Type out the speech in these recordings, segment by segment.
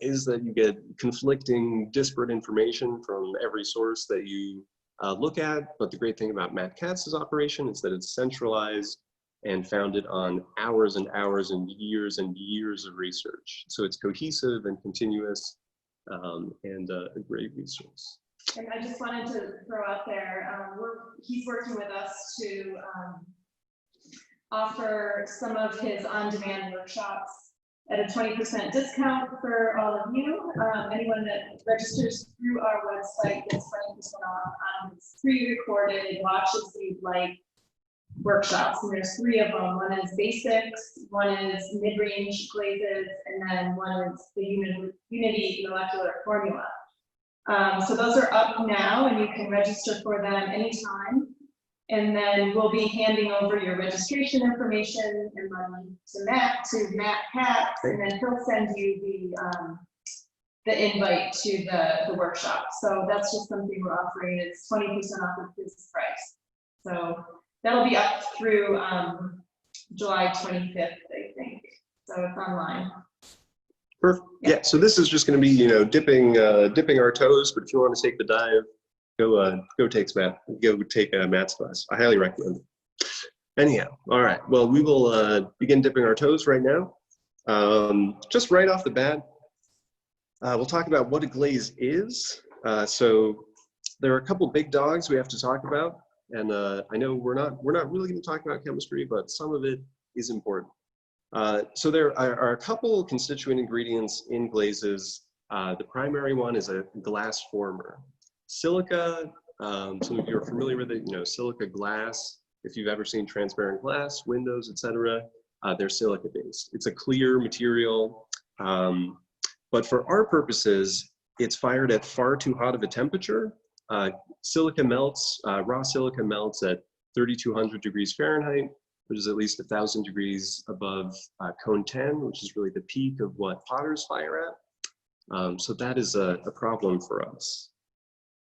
is that you get conflicting, disparate information from every source that you look at. But the great thing about Matt Katz's operation is that it's centralized and founded on hours and hours and years of research. So it's cohesive and continuous, and a great resource. And I just wanted to throw out there, he's working with us to offer some of his on-demand workshops at a 20% discount for all of you. Anyone that registers through our website gets 20% off. It's pre-recorded, watches these like workshops, and there's 3 of them. One is basics, one is mid-range glazes, and then one is the Unity molecular formula. So those are up now, and you can register for them anytime. And then we'll be handing over your registration information and money to Matt Katz, and then he'll send you the invite to the workshop. So that's just something we're offering. It's 20% off of this price. So that'll be up through July 25th, I think. So it's online. Perfect. Yeah. So this is just going to be, dipping our toes. But if you want to take the dive, go take Matt's class. I highly recommend it. Anyhow, all right. Well, we will begin dipping our toes right now. Just right off the bat, we'll talk about what a glaze is. So there are a couple big dogs we have to talk about, and I know we're not really going to talk about chemistry, but some of it is important. So there are a couple constituent ingredients in glazes. The primary one is a glass former. Silica, some of you are familiar with it, silica glass. If you've ever seen transparent glass, windows, etc., they're silica based. It's a clear material, but for our purposes, it's fired at far too hot of a temperature. Silica melts, raw silica melts at 3,200 degrees Fahrenheit, which is at least 1,000 degrees above cone 10, which is really the peak of what potters fire at. So that is a problem for us.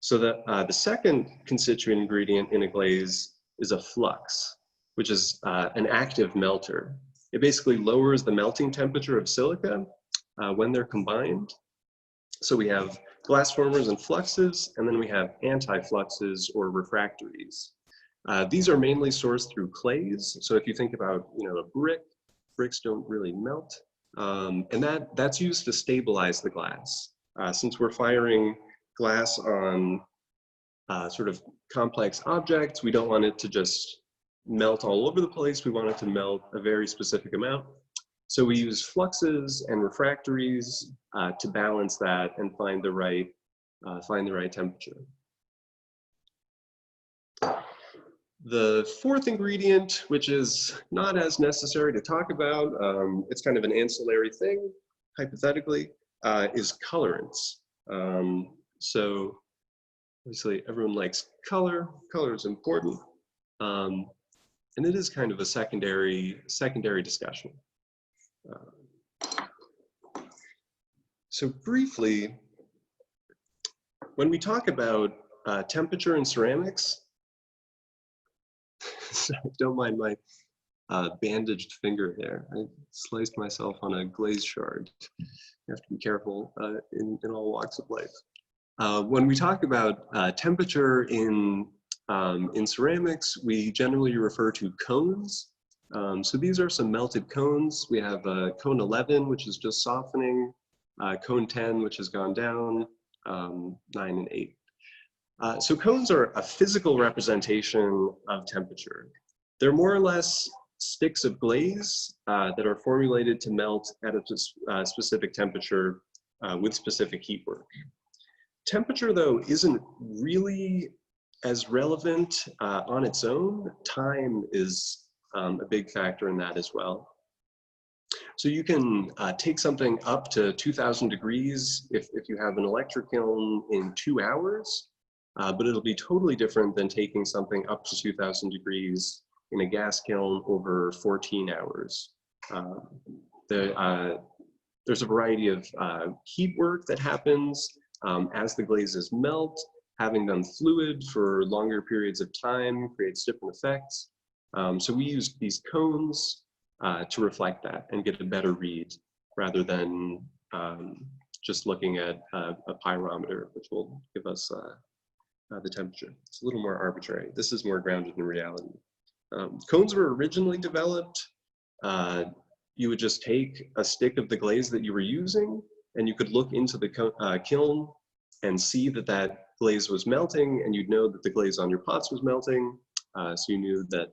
So the second constituent ingredient in a glaze is a flux, which is an active melter. It basically lowers the melting temperature of silica when they're combined. So we have glass formers and fluxes, and then we have anti-fluxes or refractories. These are mainly sourced through clays. So if you think about a brick, bricks don't really melt, and that's used to stabilize the glass. Since we're firing glass on sort of complex objects, we don't want it to just melt all over the place. We want it to melt a very specific amount. So we use fluxes and refractories to balance that and find the right temperature. The fourth ingredient, which is not as necessary to talk about, it's kind of an ancillary thing, hypothetically, is colorants. So obviously everyone likes color. Color is important, and it is kind of a secondary discussion. So briefly, when we talk about temperature in ceramics, sorry, don't mind my bandaged finger there. I sliced myself on a glaze shard. You have to be careful in all walks of life. When we talk about temperature in ceramics, we generally refer to cones. So these are some melted cones. We have cone 11, which is just softening, cone 10, which has gone down, 9 and 8. So cones are a physical representation of temperature. They're more or less sticks of glaze that are formulated to melt at a specific temperature with specific heat work. Temperature, though, isn't really as relevant on its own. Time is a big factor in that as well. So you can take something up to 2,000 degrees if you have an electric kiln in 2 hours, but it'll be totally different than taking something up to 2,000 degrees in a gas kiln over 14 hours. There's a variety of heat work that happens as the glazes melt. Having them fluid for longer periods of time creates different effects. So we use these cones to reflect that and get a better read rather than just looking at a pyrometer, which will give us the temperature. It's a little more arbitrary. This is more grounded in reality. Cones were originally developed. You would just take a stick of the glaze that you were using, and you could look into the kiln and see that that glaze was melting, and you'd know that the glaze on your pots was melting. So you knew that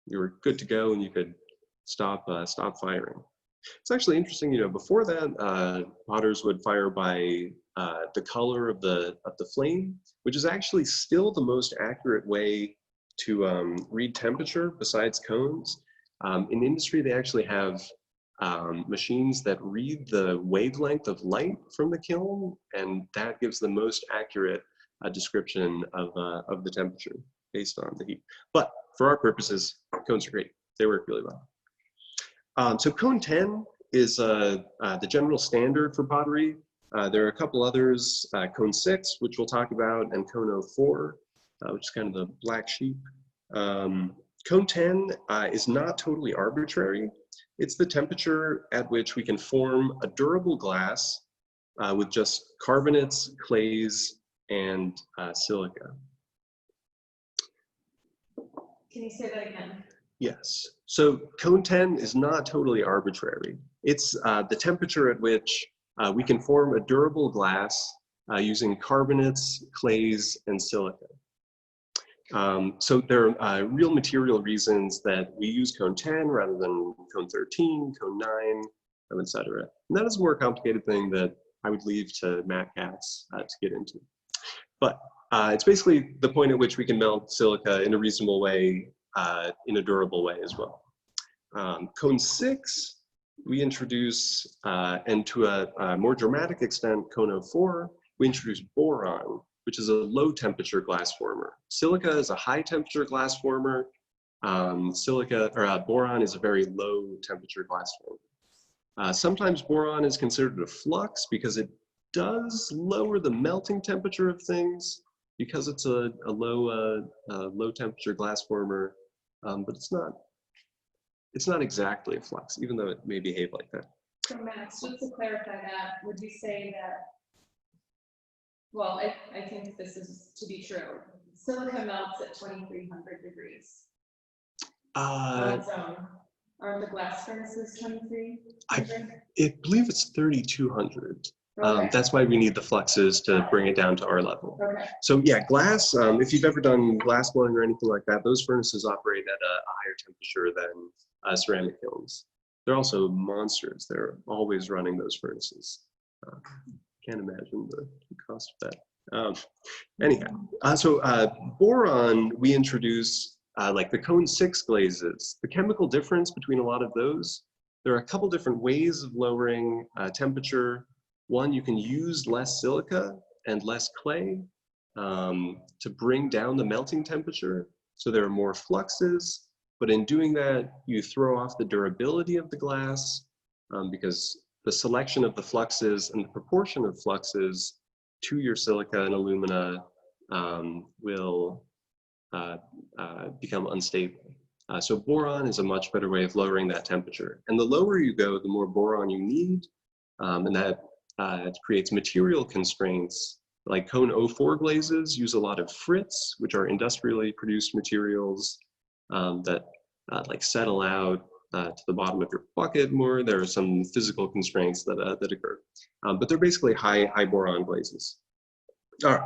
you were good to go and you could stop firing. It's actually interesting, you know, before that, potters would fire by the color of the flame, which is actually still the most accurate way to read temperature besides cones. In industry, they actually have machines that read the wavelength of light from the kiln, and that gives the most accurate description of the temperature based on the heat. But for our purposes, cones are great. They work really well. So cone 10 is the general standard for pottery. There are a couple others, cone 6, which we'll talk about, and cone 04, which is kind of the black sheep. Cone 10 is not totally arbitrary. It's the temperature at which we can form a durable glass with just carbonates, clays, and silica. Can you say that again? Yes. So cone 10 is not totally arbitrary. It's the temperature at which we can form a durable glass using carbonates, clays, and silica. So there are real material reasons that we use cone 10 rather than cone 13, cone 9, etc. And that is a more complicated thing that I would leave to Matt Katz to get into. But it's basically the point at which we can melt silica in a reasonable way, in a durable way as well. Cone 6, we introduce, and to a more dramatic extent, cone 04, we introduce boron, which is a low temperature glass former. Silica is a high temperature glass former. Boron is a very low temperature glass former. Sometimes boron is considered a flux because it does lower the melting temperature of things because it's a low temperature glass former, but it's not exactly a flux, even though it may behave like that. So Max, just to clarify that, would you say that, well, I think this is to be true. Silica melts at 2,300 degrees on its own. Are the glass furnaces 2,300? I believe it's 3,200. Okay. That's why we need the fluxes to bring it down to our level. Okay. So yeah, glass, if you've ever done glass blowing or anything like that, those furnaces operate at a higher temperature than ceramic kilns. They're also monsters. They're always running those furnaces. Can't imagine the cost of that. Anyhow, so boron, we introduce like the cone 6 glazes. The chemical difference between a lot of those, there are a couple different ways of lowering temperature. One, you can use less silica and less clay to bring down the melting temperature. So there are more fluxes, but in doing that, you throw off the durability of the glass because the selection of the fluxes and the proportion of fluxes to your silica and alumina will become unstable. So boron is a much better way of lowering that temperature. And the lower you go, the more boron you need, and that it creates material constraints. Like cone 04 glazes use a lot of frits, which are industrially produced materials that like settle out to the bottom of your bucket more. There are some physical constraints that occur, but they're basically high boron glazes. All right,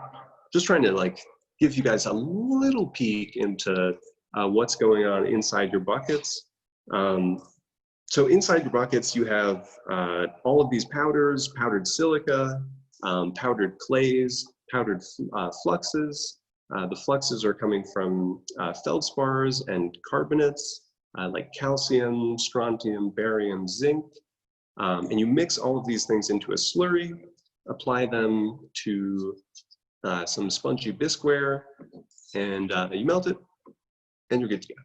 just trying to like give you guys a little peek into what's going on inside your buckets. So inside your buckets, you have all of these powders, powdered silica, powdered clays, powdered fluxes. The fluxes are coming from feldspars and carbonates, like calcium, strontium, barium, zinc. And you mix all of these things into a slurry, apply them to some spongy bisqueware, and you melt it, and you're good to go.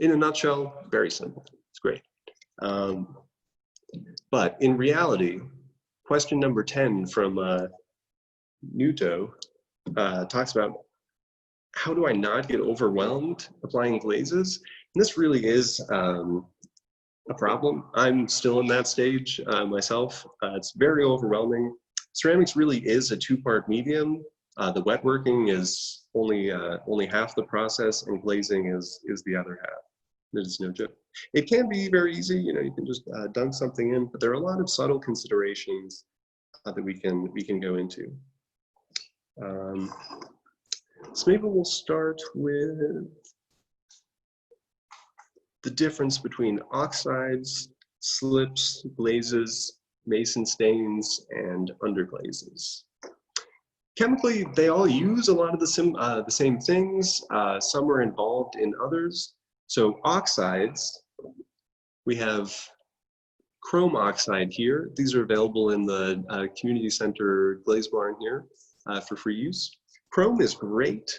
In a nutshell, very simple. It's great. But in reality, question number 10 from Nuto talks about how do I not get overwhelmed applying glazes? And this really is a problem. I'm still in that stage myself. It's very overwhelming. Ceramics really is a two-part medium. The wet working is only half the process, and glazing is the other half. It is no joke. It can be very easy, you know, you can just dunk something in, but there are a lot of subtle considerations that we can go into. So maybe we'll start with the difference between oxides, slips, glazes, mason stains, and underglazes. Chemically, they all use a lot of the same things. Some are involved in others. So oxides, we have chrome oxide here. These are available in the community center glaze barn here for free use. Chrome is great.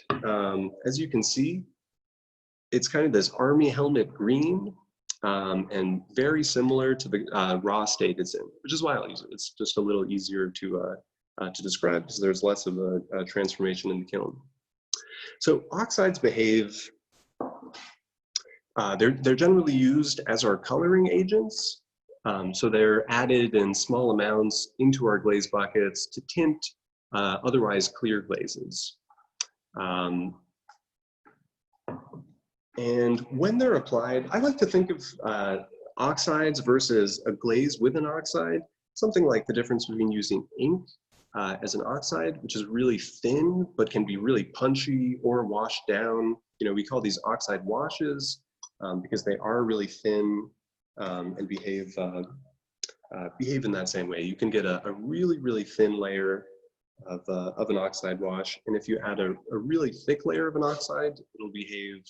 As you can see, it's kind of this army helmet green and very similar to the raw state it's in, which is why I'll use it. It's just a little easier to describe because there's less of a transformation in the kiln. So oxides behave, they're generally used as our coloring agents. So they're added in small amounts into our glaze buckets to tint otherwise clear glazes. And when they're applied, I like to think of oxides versus a glaze with an oxide, something like the difference between using ink as an oxide, which is really thin, but can be really punchy or washed down. You know, we call these oxide washes because they are really thin and behave in that same way. You can get a really, really thin layer of an oxide wash, and if you add a really thick layer of an oxide, it'll behave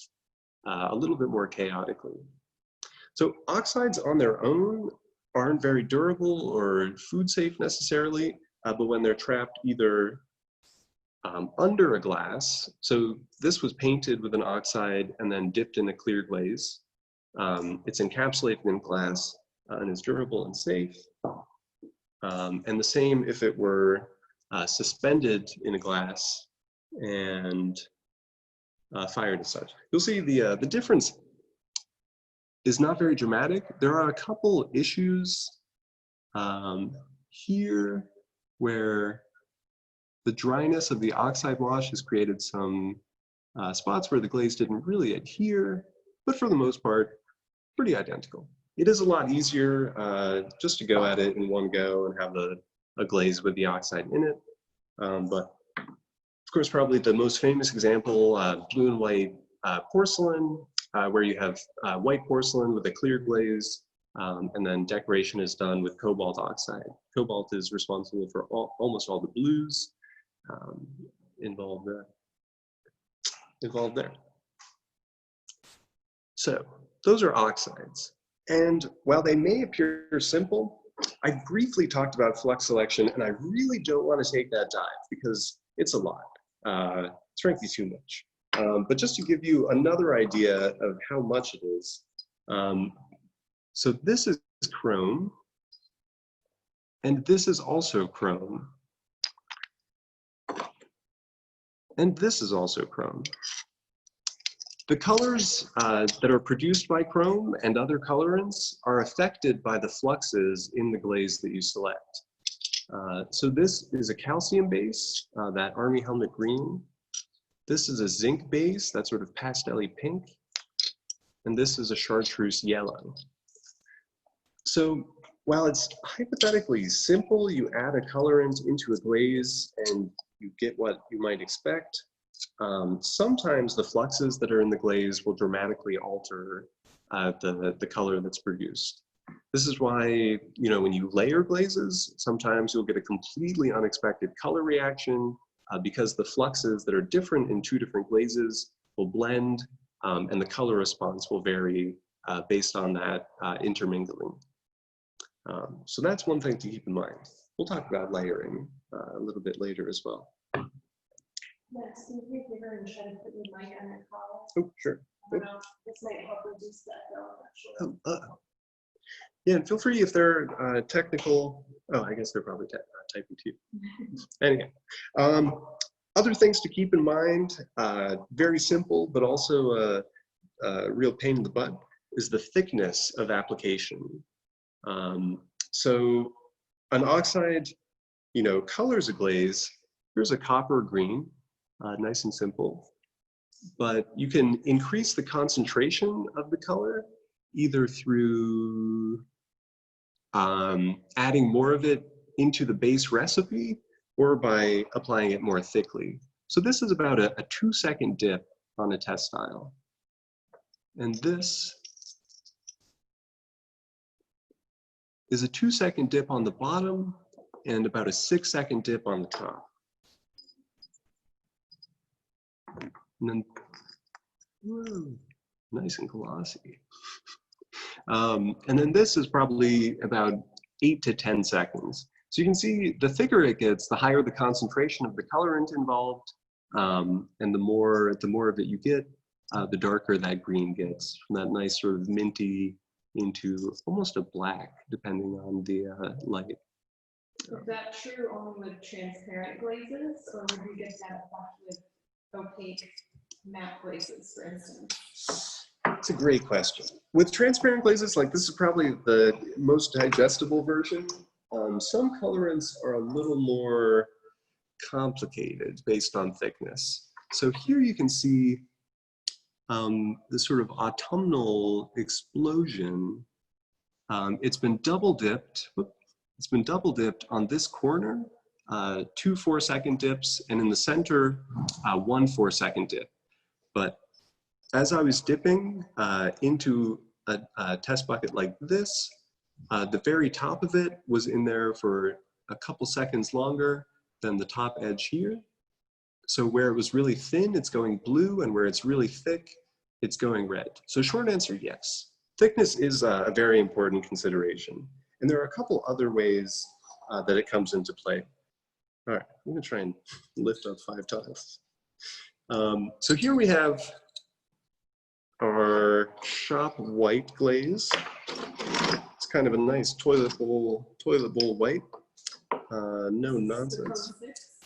a little bit more chaotically. So oxides on their own aren't very durable or food safe necessarily, but when they're trapped either under a glass, so this was painted with an oxide and then dipped in a clear glaze. It's encapsulated in glass and is durable and safe. And the same if it were suspended in a glass and fired as such. You'll see the difference is not very dramatic. There are a couple issues here where the dryness of the oxide wash has created some spots where the glaze didn't really adhere, but for the most part, pretty identical. It is a lot easier just to go at it in one go and have a glaze with the oxide in it. But of course, probably the most famous example, blue and white porcelain, where you have white porcelain with a clear glaze, and then decoration is done with cobalt oxide. Cobalt is responsible for almost all the blues involved there. So those are oxides. And while they may appear simple, I briefly talked about flux selection, and I really don't want to take that dive because it's a lot. It's frankly too much. But just to give you another idea of how much it is, so this is chrome, and this is also chrome, and this is also chrome. The colors that are produced by chrome and other colorants are affected by the fluxes in the glaze that you select. So this is a calcium base, that army helmet green. This is a zinc base, that sort of pastel-y pink. And this is a chartreuse yellow. So while it's hypothetically simple, you add a colorant into a glaze and you get what you might expect. Sometimes the fluxes that are in the glaze will dramatically alter the color that's produced. This is why, you know, when you layer glazes, sometimes you'll get a completely unexpected color reaction because the fluxes that are different in two different glazes will blend and the color response will vary based on that intermingling. So that's one thing to keep in mind. We'll talk about layering a little bit later as well. Yes, do me a favor and try to put your mic on that call. Oh, sure. This might help reduce that though, I'm not sure. Yeah, and feel free if there are technical, I guess they're probably typing too. Anyway, other things to keep in mind, very simple, but also a real pain in the butt. is the thickness of application. So an oxide, colors a glaze. Here's a copper green, nice and simple. But you can increase the concentration of the color either through adding more of it into the base recipe or by applying it more thickly. So this is about a 2-second dip on a test style. And this is a 2-second dip on the bottom and about a 6-second dip on the top. And then, whoa, nice and glossy. And then this is probably about 8 to 10 seconds. So you can see the thicker it gets, the higher the concentration of the colorant involved, and the more of it you get, the darker that green gets, from that nice sort of minty into almost a black, depending on the light. Is that true only with transparent glazes, or would you get that effect with opaque matte glazes, for instance? That's a great question. With transparent glazes, like this is probably the most digestible version. Some colorants are a little more complicated based on thickness. So here you can see this sort of autumnal explosion. It's been double dipped. It's been double dipped on this corner, 2 4-second dips, and in the center, 1 4-second dip. But as I was dipping into a test bucket like this, the very top of it was in there for a couple seconds longer than the top edge here. So where it was really thin, it's going blue, and where it's really thick, it's going red. So short answer, yes. Thickness is a very important consideration. And there are a couple other ways that it comes into play. All right, I'm gonna try and lift up 5 tiles. So here we have our shop white glaze. It's kind of a nice toilet bowl white. No nonsense.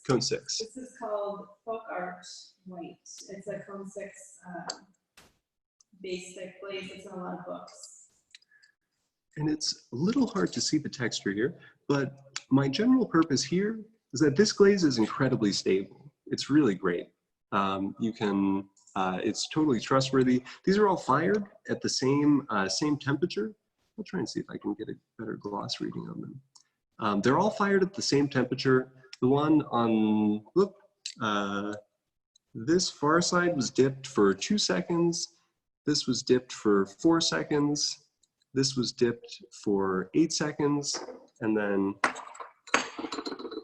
Cone 6. This is called Folk Art White. It's a Cone 6 basic glaze that's in a lot of books. And it's a little hard to see the texture here, but my general purpose here is that this glaze is incredibly stable. It's really great. It's totally trustworthy. These are all fired at the same temperature. I'll try and see if I can get a better gloss reading on them. They're all fired at the same temperature. The one on this far side was dipped for 2 seconds. This was dipped for 4 seconds. This was dipped for 8 seconds. And then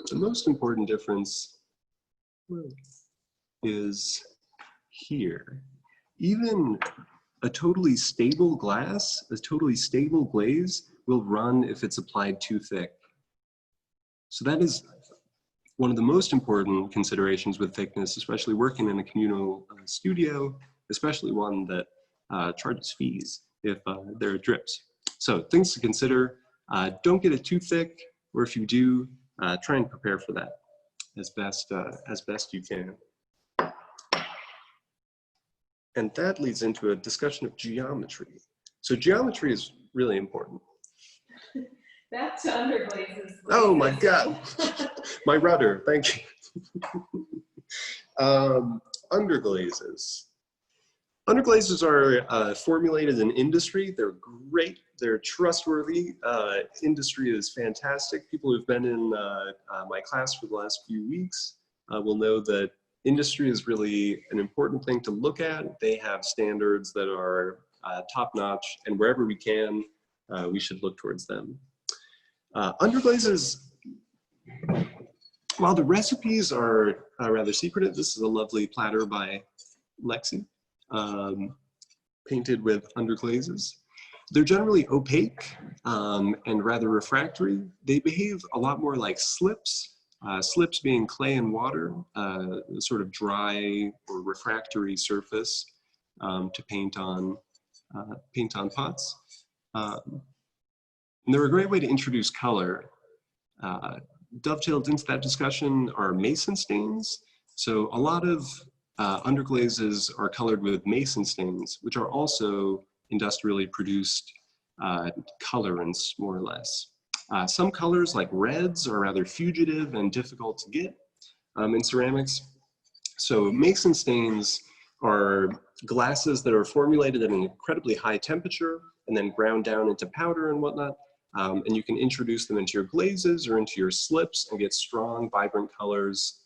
the most important difference is here. Even a totally stable glass, a totally stable glaze will run if it's applied too thick. So that is one of the most important considerations with thickness, especially working in a communal studio, especially one that charges fees if there are drips. So things to consider, don't get it too thick, or if you do, try and prepare for that as best you can. And that leads into a discussion of geometry. So geometry is really important. Back to underglazes. Oh my God, my rudder, thank you. Underglazes. Underglazes are formulated in industry. They're great, they're trustworthy. Industry is fantastic. People who've been in my class for the last few weeks will know that industry is really an important thing to look at. They have standards that are top-notch, and wherever we can, we should look towards them. Underglazes, while the recipes are rather secretive, this is a lovely platter by Lexi, painted with underglazes. They're generally opaque and rather refractory. They behave a lot more like slips. Slips being clay and water, a sort of dry or refractory surface to paint on pots. And they're a great way to introduce color. Dovetailed into that discussion are mason stains. So a lot of underglazes are colored with mason stains, which are also industrially produced colorants, more or less. Some colors, like reds, are rather fugitive and difficult to get in ceramics. So mason stains are glasses that are formulated at an incredibly high temperature and then ground down into powder and whatnot. And you can introduce them into your glazes or into your slips and get strong, vibrant colors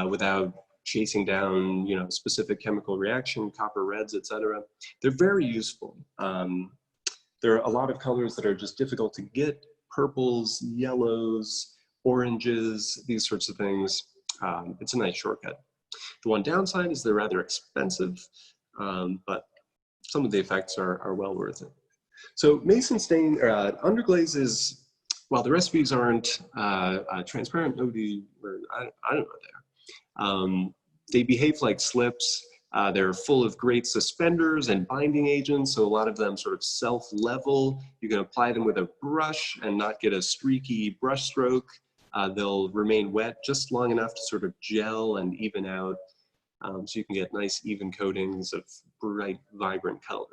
without chasing down, you know, specific chemical reaction, copper reds, etc. They're very useful. There are a lot of colors that are just difficult to get: purples, yellows, oranges, these sorts of things. It's a nice shortcut. The one downside is they're rather expensive, but some of the effects are well worth it. So mason stain, underglazes, while the recipes aren't transparent, nobody, I don't know there. They behave like slips. They're full of great suspenders and binding agents, so a lot of them sort of self-level. You can apply them with a brush and not get a streaky brush stroke. They'll remain wet just long enough to sort of gel and even out, so you can get nice even coatings of bright, vibrant color.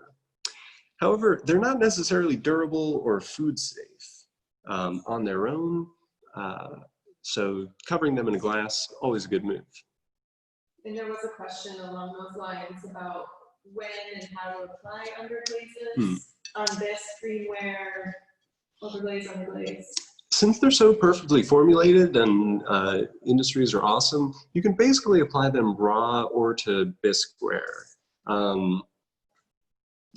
However, they're not necessarily durable or food safe on their own, so covering them in a glass, always a good move. And there was a question along those lines about when and how to apply underglazes on this greenware, overglaze, underglaze. Since they're so perfectly formulated and industries are awesome, you can basically apply them raw or to bisqueware.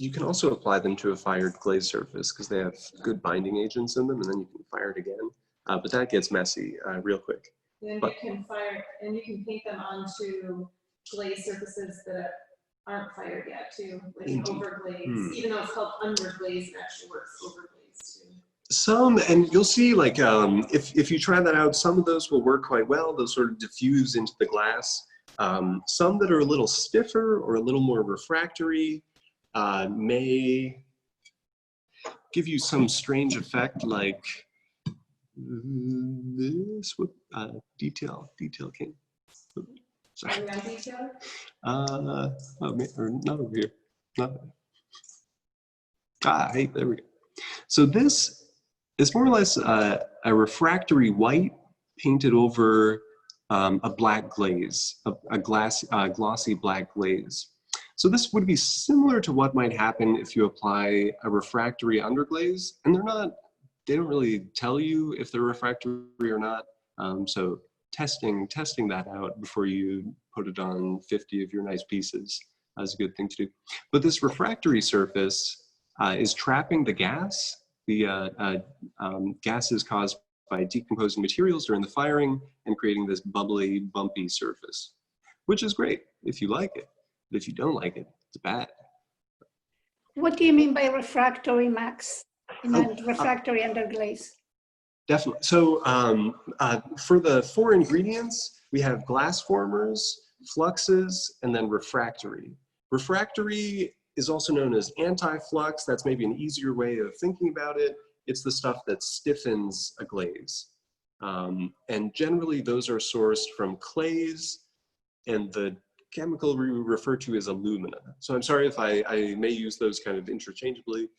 You can also apply them to a fired glaze surface because they have good binding agents in them, and then you can fire it again. But that gets messy real quick. Then you can fire, and you can paint them onto glaze surfaces that aren't fired yet too, like an overglaze. Even though it's called underglaze, it actually works overglaze too. Some, and you'll see, like, if you try that out, some of those will work quite well. They'll sort of diffuse into the glass. Some that are a little stiffer or a little more refractory may give you some strange effect, like this with detail king. Sorry. Are we on detail? Oh, or not over here. Not hey, there we go. So this is more or less a refractory white painted over a black glaze, a glossy black glaze. So this would be similar to what might happen if you apply a refractory underglaze, and they don't really tell you if they're refractory or not. So testing that out before you put it on 50 of your nice pieces is a good thing to do. But this refractory surface is trapping the gas. The gas is caused by decomposing materials during the firing and creating this bubbly, bumpy surface, which is great if you like it. But if you don't like it, it's bad. What do you mean by refractory, Max? Refractory underglaze? Definitely. So for the 4 ingredients, we have glass formers, fluxes, and then refractory. Refractory is also known as anti-flux. That's maybe an easier way of thinking about it. It's the stuff that stiffens a glaze. And generally those are sourced from clays, and the chemical we refer to as alumina. So I'm sorry if I may use those kind of interchangeably,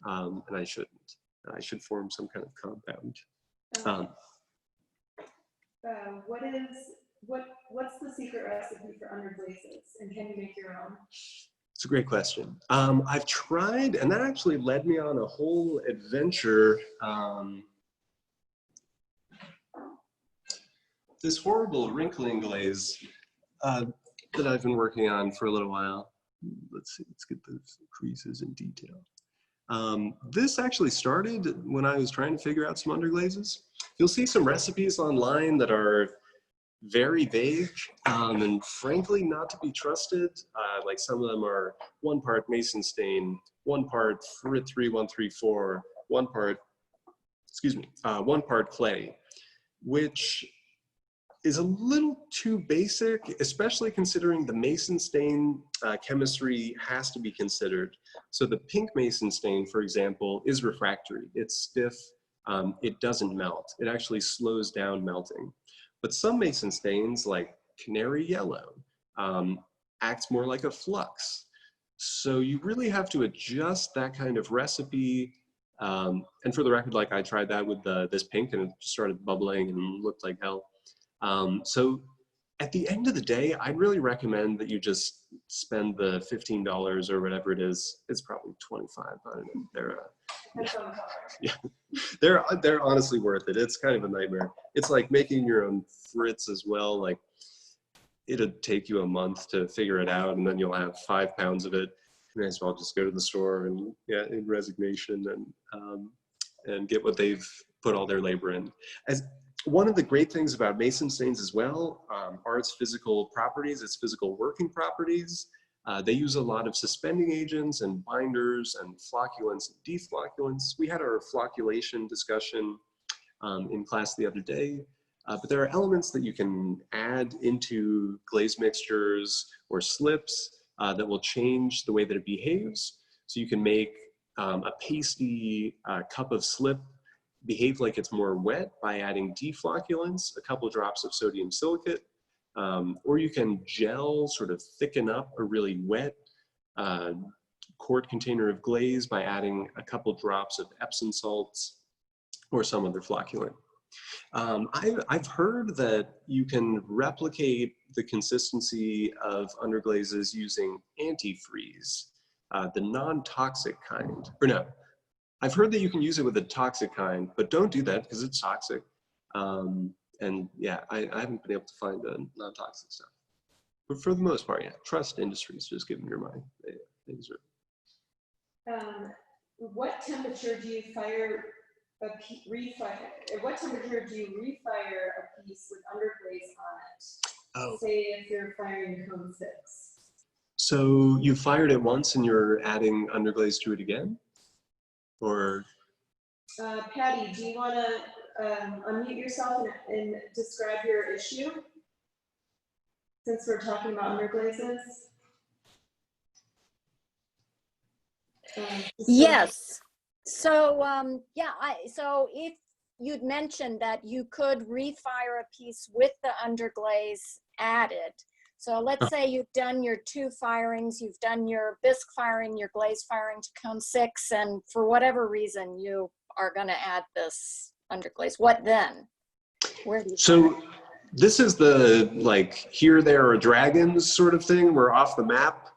and I shouldn't. I should form some kind of compound. What's the secret recipe for underglazes, and can you make your own? It's a great question. I've tried, and that actually led me on a whole adventure. This horrible wrinkling glaze that I've been working on for a little while. Let's see, let's get those creases in detail. This actually started when I was trying to figure out some underglazes. You'll see some recipes online that are very vague and frankly not to be trusted. Like some of them are 1 part mason stain, 1 part Frit 3134, 1 part, 1 part clay, which is a little too basic, especially considering the mason stain chemistry has to be considered. So the pink mason stain, for example, is refractory. It's stiff, it doesn't melt. It actually slows down melting. But some mason stains, like canary yellow, acts more like a flux. So you really have to adjust that kind of recipe. And for the record, like I tried that with this pink and it just started bubbling and looked like hell. So at the end of the day, I'd really recommend that you just spend the $15 or whatever it is. It's probably 25. I don't know. They're honestly worth it. It's kind of a nightmare. It's like making your own Fritz as well. Like it'll take you a month to figure it out, and then you'll have 5 pounds of it. You may as well just go to the store and in resignation and get what they've put all their labor in. As one of the great things about mason stains as well are its physical properties, its physical working properties. They use a lot of suspending agents and binders and flocculants and deflocculants. We had our flocculation discussion in class the other day, but there are elements that you can add into glaze mixtures or slips that will change the way that it behaves. So you can make a pasty cup of slip behave like it's more wet by adding deflocculants, a couple drops of sodium silicate, or you can gel, sort of thicken up a really wet quart container of glaze by adding a couple drops of Epsom salts or some other flocculant. I've heard that you can replicate the consistency of underglazes using antifreeze, the non-toxic kind, or no, I've heard that you can use it with the toxic kind, but don't do that because it's toxic. And yeah, I haven't been able to find the non-toxic stuff. But for the most part, yeah, trust industries, just give them your money. They deserve it. What temperature do you fire what temperature do you refire a piece with underglaze on it? Oh. Say if you're firing cone 6. So you fired it once and you're adding underglaze to it again? Or? Patty, do you want to unmute yourself and describe your issue? Since we're talking about underglazes. Yes. So yeah, so if you'd mentioned that you could refire a piece with the underglaze added. So let's say you've done your 2 firings, you've done your bisque firing, your glaze firing to cone 6, and for whatever reason you are going to add this underglaze. What then? Where do you So this is the like here, there are dragons sort of thing. We're off the map.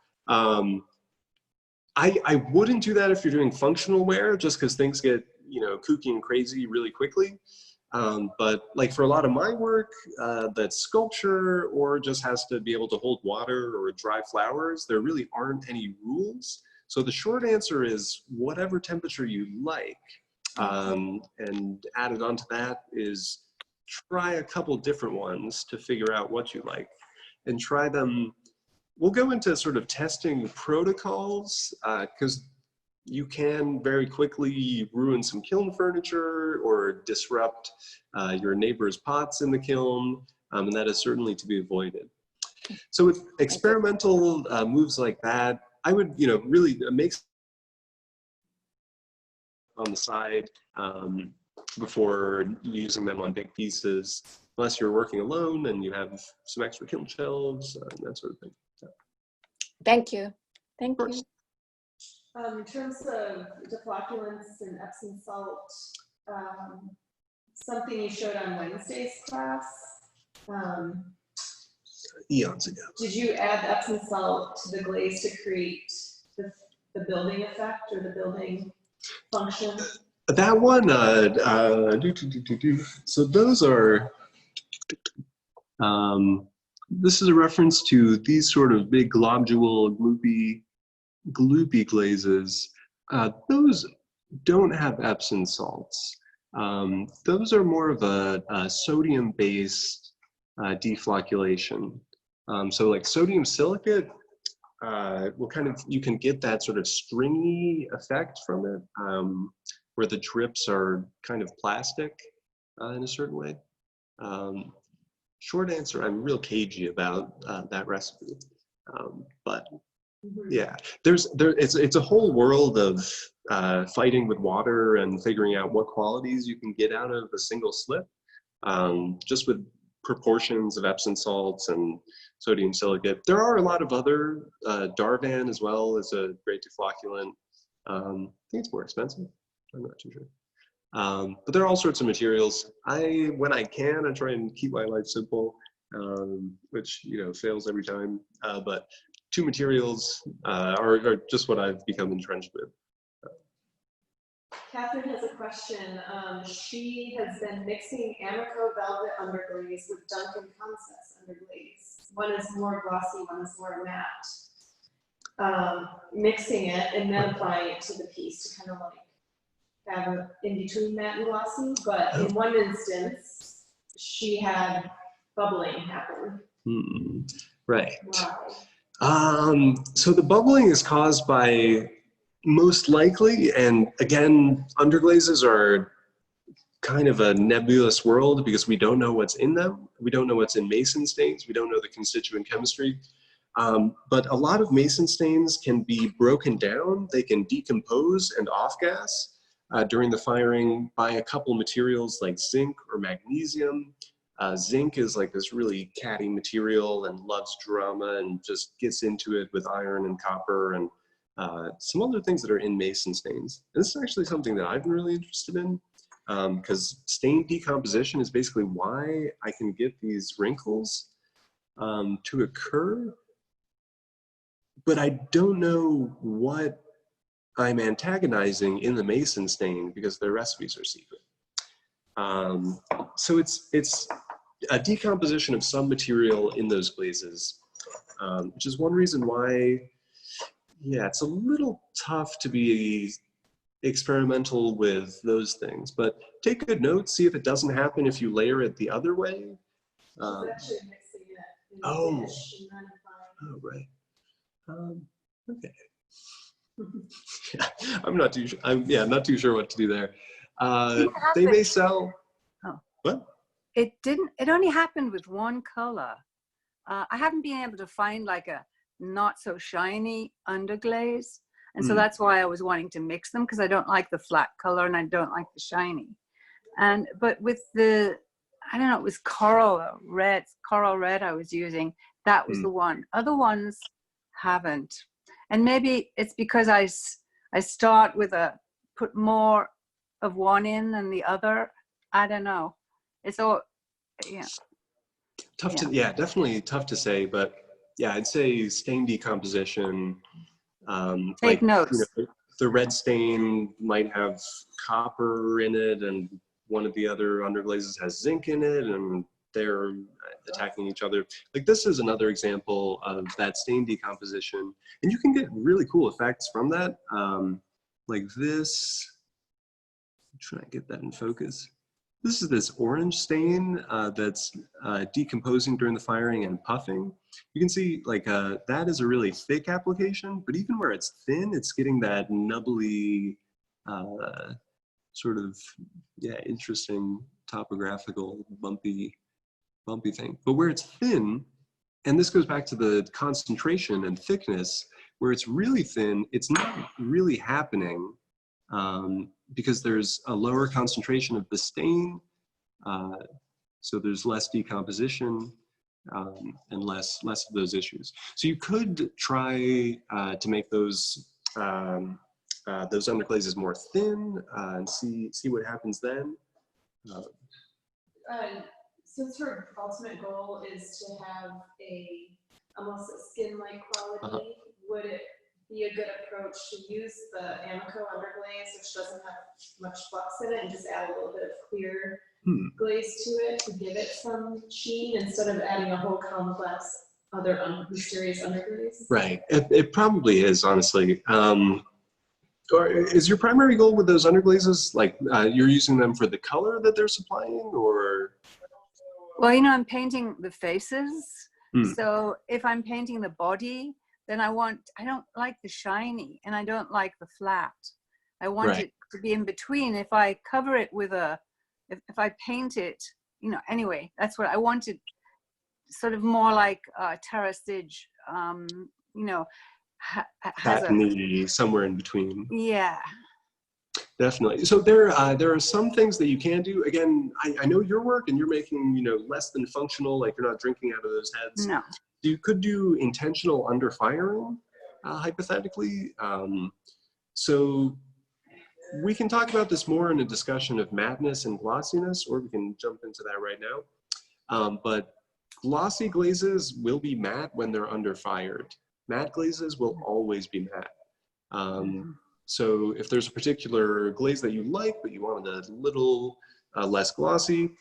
I wouldn't do that if you're doing functional wear, just because things get, you know, kooky and crazy really quickly. But like for a lot of my work, that's sculpture or just has to be able to hold water or dry flowers, there really aren't any rules. So the short answer is whatever temperature you like. And added onto that is try a couple different ones to figure out what you like and try them. We'll go into sort of testing protocols because you can very quickly ruin some kiln furniture or disrupt your neighbor's pots in the kiln, and that is certainly to be avoided. So with experimental moves like that, I would, you know, really make on the side before using them on big pieces, unless you're working alone and you have some extra kiln shelves and that sort of thing. So. Thank you. Thank you. In terms of deflocculants and Epsom salt, something you showed on Wednesday's class. Eons ago. Did you add Epsom salt to the glaze to create the building effect or the building function? That one, so those are, this is a reference to these sort of big globule, gloopy glazes. Those don't have Epsom salts. Those are more of a sodium-based deflocculation. So like sodium silicate, will kind of, you can get that sort of stringy effect from it, where the drips are kind of plastic in a certain way. Short answer, I'm real cagey about that recipe, but yeah, it's a whole world of fighting with water and figuring out what qualities you can get out of a single slip, just with proportions of Epsom salts and sodium silicate. There are a lot of other, Darvan as well is a great deflocculant. I think it's more expensive. I'm not too sure. But there are all sorts of materials. When I can, I try and keep my life simple, which, you know, fails every time. But two materials are just what I've become entrenched with. Catherine has a question. She has been mixing Amico Velvet Underglaze with Duncan Concepts Underglaze. One is more glossy, one is more matte. Mixing it and then applying it to the piece to kind of like have an in-between matte and glossy. But in one instance, she had bubbling happen. Right. Why? So the bubbling is caused by, most likely, and again, underglazes are kind of a nebulous world because we don't know what's in them. We don't know what's in mason stains. We don't know the constituent chemistry. But a lot of mason stains can be broken down. They can decompose and off-gas during the firing by a couple materials like zinc or magnesium. Zinc is like this really catty material and loves drama and just gets into it with iron and copper and some other things that are in mason stains. And this is actually something that I've been really interested in because stain decomposition is basically why I can get these wrinkles to occur. But I don't know what I'm antagonizing in the mason stain because their recipes are secret. So it's a decomposition of some material in those glazes, which is one reason why, yeah, it's a little tough to be experimental with those things. But take good note, see if it doesn't happen if you layer it the other way. She's actually mixing it in the Oh. dish and then applying. Oh, right. Okay. Yeah, I'm not too sure. Not too sure what to do there. They may sell. Oh. What? It only happened with one color. I haven't been able to find like a not so shiny underglaze. And so that's why I was wanting to mix them, because I don't like the flat color and I don't like the shiny. But with the, I don't know, it was coral red I was using. That was the one. Other ones haven't. And maybe it's because I start with put more of one in than the other. I don't know. It's all, yeah. Definitely tough to say, but yeah, I'd say stain decomposition. Take notes. You know, the red stain might have copper in it, and one of the other underglazes has zinc in it, and they're attacking each other. Like this is another example of that stain decomposition, and you can get really cool effects from that. Like this, I'm trying to get that in focus. This is this orange stain that's decomposing during the firing and puffing. You can see like that is a really thick application, but even where it's thin, it's getting that nubbly sort of, interesting topographical bumpy thing. But where it's thin, and this goes back to the concentration and thickness, where it's really thin, it's not really happening because there's a lower concentration of the stain, so there's less decomposition and less of those issues. So you could try to make those underglazes more thin and see what happens then. Since her ultimate goal is to have almost a skin-like quality, would it be a good approach to use the Amico underglaze, which doesn't have much flux in it, and just add a little bit of clear glaze to it to give it some sheen instead of adding a whole complex other mysterious underglaze? Right. It probably is, honestly. Or is your primary goal with those underglazes like you're using them for the color that they're supplying, or? Well, you know, I'm painting the faces. So if I'm painting the body, then I don't like the shiny and I don't like the flat. I want it to be in between. If I cover it with if I paint it, you know, anyway, that's what I wanted, sort of more like Terra Sig, you know, Somewhere in between. Yeah. Definitely. So there are some things that you can do. Again, I know your work, and you're making less than functional, like you're not drinking out of those heads. No. You could do intentional under firing, hypothetically. So we can talk about this more in a discussion of mattness and glossiness, or we can jump into that right now. But glossy glazes will be matte when they're under fired. Matte glazes will always be matte. So if there's a particular glaze that you like, but you want it a little less glossy,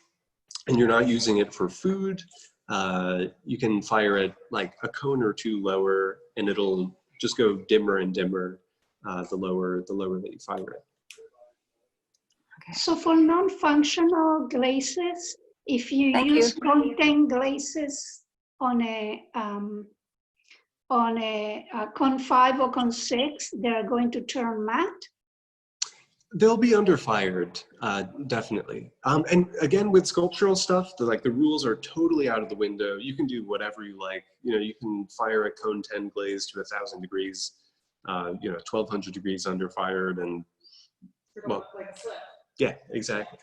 and you're not using it for food, you can fire it like a cone or two lower, and it'll just go dimmer and dimmer the lower that you fire it. So for non-functional glazes, if you use content glazes on a con 5 or con 6, they're going to turn matte? They'll be under fired, definitely. And again, with sculptural stuff, the rules are totally out of the window. You can do whatever you like. You can fire a cone 10 glaze to 1,000 degrees, 1,200 degrees under fired, and well, like a slip. yeah, exactly.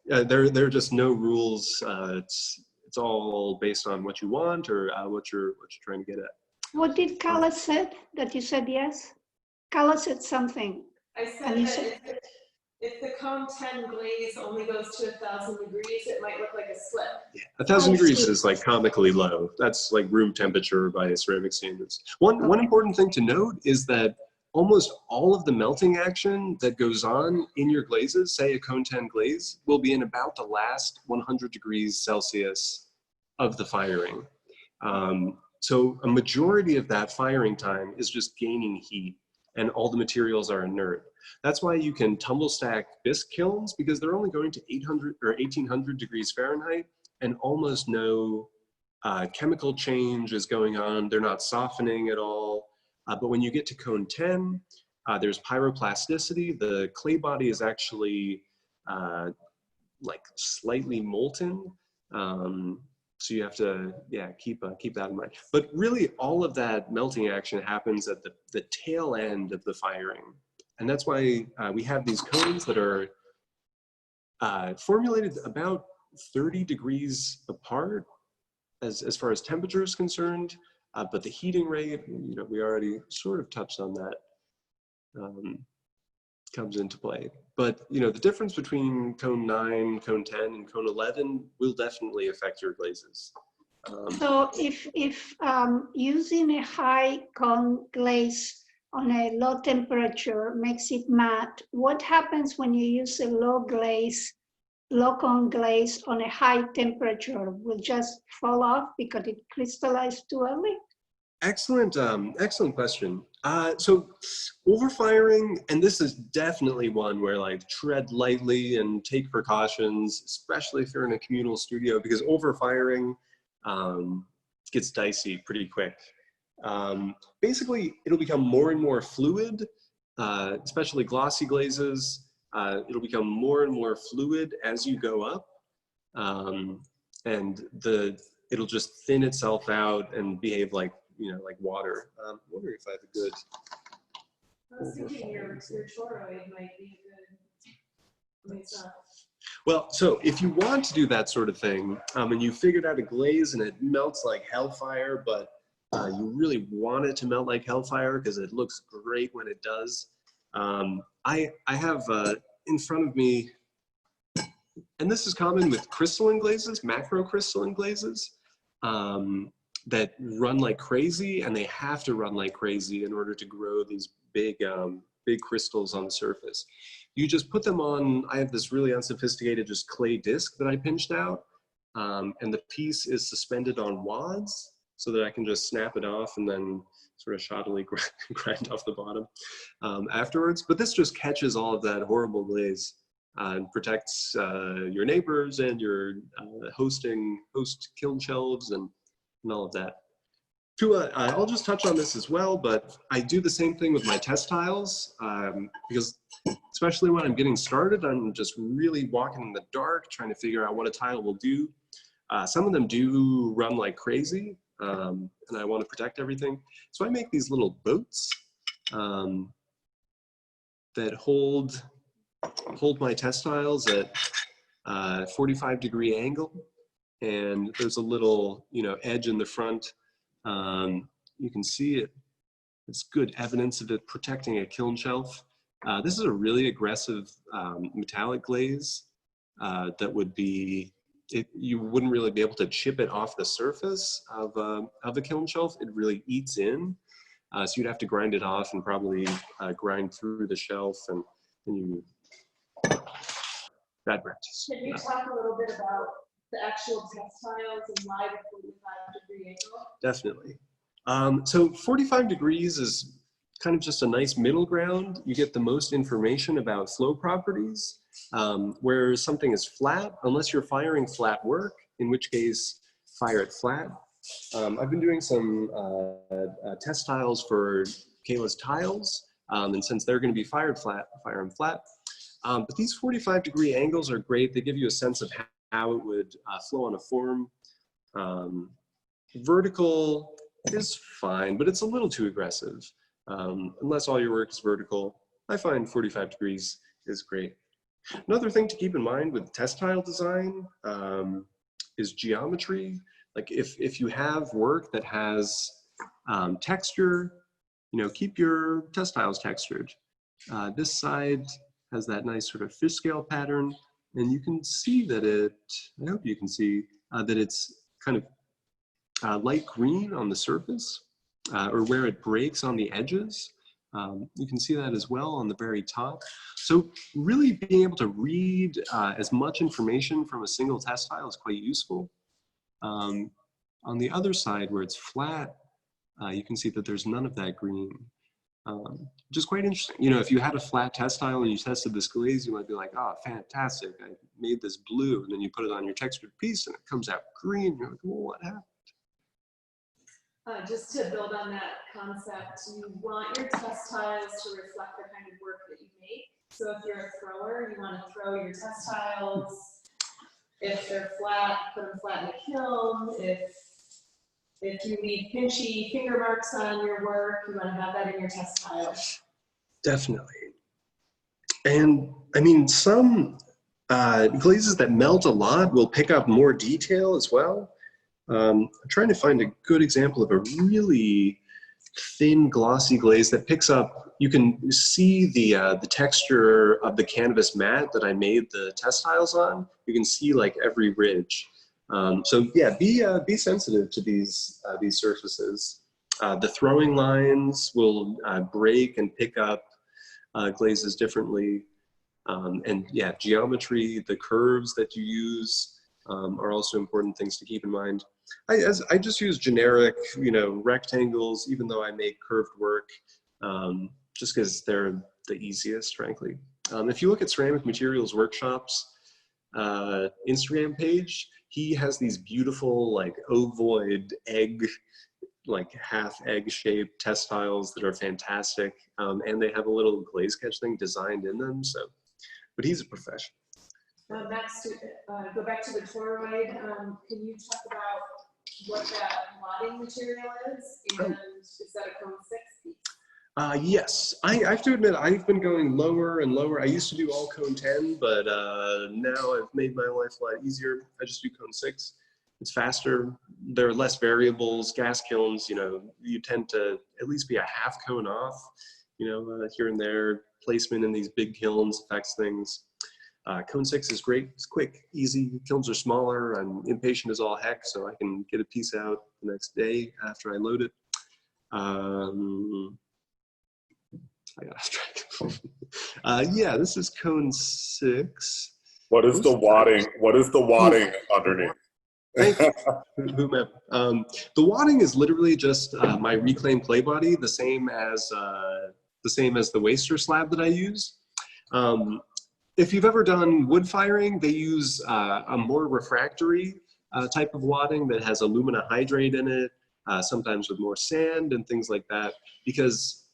There are just no rules. It's all based on what you want or what you're trying to get at. What did Carla said that you said yes? Carla said something. I said that if the cone 10 glaze only goes to 1,000 degrees, it might look like a slip. Yeah, 1,000 degrees is like comically low. That's like room temperature by ceramic standards. One important thing to note is that almost all of the melting action that goes on in your glazes, say a cone 10 glaze, will be in about the last 100 degrees Celsius of the firing. So a majority of that firing time is just gaining heat, and all the materials are inert. That's why you can tumble stack bisque kilns, because they're only going to 800 or 1,800 degrees Fahrenheit, and almost no chemical change is going on. They're not softening at all. But when you get to cone 10, there's pyroplasticity. The clay body is actually like slightly molten. So you have to, keep that in mind. But really, all of that melting action happens at the tail end of the firing. And that's why we have these cones that are formulated about 30 degrees apart as far as temperature is concerned. But the heating rate, we already sort of touched on that, comes into play. But, the difference between cone 9, cone 10, and cone 11 will definitely affect your glazes. So if using a high cone glaze on a low temperature makes it matte, what happens when you use a low cone glaze on a high temperature? Will just fall off because it crystallized too early? Excellent question. So overfiring, and this is definitely one where tread lightly and take precautions, especially if you're in a communal studio, because overfiring gets dicey pretty quick. Basically, it'll become more and more fluid, especially glossy glazes. It'll become more and more fluid as you go up, and it'll just thin itself out and behave like water. I'm wondering if I have a good. I was thinking your toroid might be a good. Well, so if you want to do that sort of thing, and you figured out a glaze and it melts like hellfire, but you really want it to melt like hellfire because it looks great when it does. I have in front of me, and this is common with crystalline glazes, macrocrystalline glazes, that run like crazy, and they have to run like crazy in order to grow these big crystals on the surface. You just put them on, I have this really unsophisticated just clay disc that I pinched out, and the piece is suspended on wads so that I can just snap it off and then sort of shoddily grind off the bottom afterwards. But this just catches all of that horrible glaze and protects your neighbors and your host kiln shelves and all of that. I'll just touch on this as well, but I do the same thing with my test tiles because especially when I'm getting started, I'm just really walking in the dark, trying to figure out what a tile will do. Some of them do run like crazy, and I want to protect everything. So I make these little boats that hold hold my textiles at 45-degree angle, and there's a little, edge in the front. You can see it. It's good evidence of it protecting a kiln shelf. This is a really aggressive metallic glaze that would be, you wouldn't really be able to chip it off the surface of a kiln shelf. It really eats in. So you'd have to grind it off and probably grind through the shelf, and you, bad practice. Can you talk a little bit about the actual textiles and why the 45-degree angle? Definitely. So 45 degrees is kind of just a nice middle ground. You get the most information about flow properties, where something is flat, unless you're firing flat work, in which case fire it flat. I've been doing some test tiles for Kayla's tiles, and since they're going to be fired flat, fire them flat. But these 45-degree angles are great. They give you a sense of how it would flow on a form. Vertical is fine, but it's a little too aggressive. Unless all your work is vertical, I find 45 degrees is great. Another thing to keep in mind with test tile design is geometry. Like if you have work that has texture, keep your test tiles textured. This side has that nice sort of fish scale pattern, and you can see that I hope you can see that it's kind of light green on the surface, or where it breaks on the edges. You can see that as well on the very top. So really being able to read as much information from a single test tile is quite useful. On the other side where it's flat, you can see that there's none of that green, which is quite interesting. If you had a flat test tile and you tested this glaze, you might be like, oh, fantastic, I made this blue, and then you put it on your textured piece and it comes out green. You're like, well, what happened? Just to build on that concept, you want your test tiles to reflect the kind of work that you make. So if you're a thrower, you want to throw your test tiles. If they're flat, put them flat in the kiln. If you leave pinchy finger marks on your work, you want to have that in your test tile. Definitely. And I mean, some glazes that melt a lot will pick up more detail as well. I'm trying to find a good example of a really thin, glossy glaze that picks up. You can see the texture of the canvas mat that I made the test tiles on. You can see like every ridge. So yeah, be sensitive to these surfaces. The throwing lines will break and pick up glazes differently. And yeah, geometry, the curves that you use are also important things to keep in mind. I just use generic, rectangles, even though I make curved work, just because they're the easiest, frankly. If you look at Ceramic Materials Workshop's Instagram page, he has these beautiful, like, ovoid egg, like half egg shaped test tiles that are fantastic. And they have a little glaze catch thing designed in them. So, but he's a professional. Max, to go back to the toroid, can you talk about what that modding material is? And is that a cone 6 piece? Yes, I have to admit, I've been going lower and lower. I used to do all cone 10, but now I've made my life a lot easier. I just do cone 6. It's faster. There are less variables. Gas kilns, you tend to at least be a half cone off, here and there. Placement in these big kilns affects things. Cone 6 is great. It's quick, easy. Kilns are smaller. I'm impatient as all heck, so I can get a piece out the next day after I load it. I got off track. Yeah, this is cone 6. What is the wadding? What is the wadding underneath? Whomever. The wadding is literally just my reclaimed clay body, the same as the waster slab that I use. If you've ever done wood firing, they use a more refractory type of wadding that has alumina hydrate in it, sometimes with more sand and things like that, because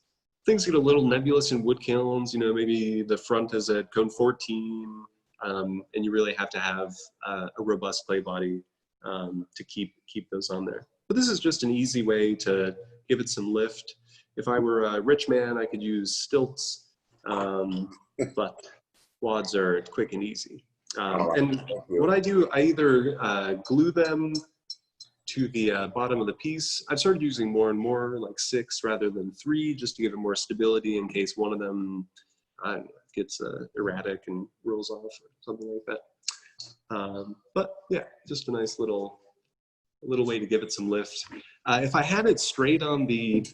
things get a little nebulous in wood kilns. Maybe the front is at cone 14, and you really have to have a robust clay body to keep those on there. But this is just an easy way to give it some lift. If I were a rich man, I could use stilts, but wads are quick and easy. All right, And thank you. what I do, I either glue them to the bottom of the piece. I've started using more and more, like 6 rather than 3, just to give it more stability in case one of them gets erratic and rolls off or something like that. But yeah, just a nice little way to give it some lift. If I had it straight on the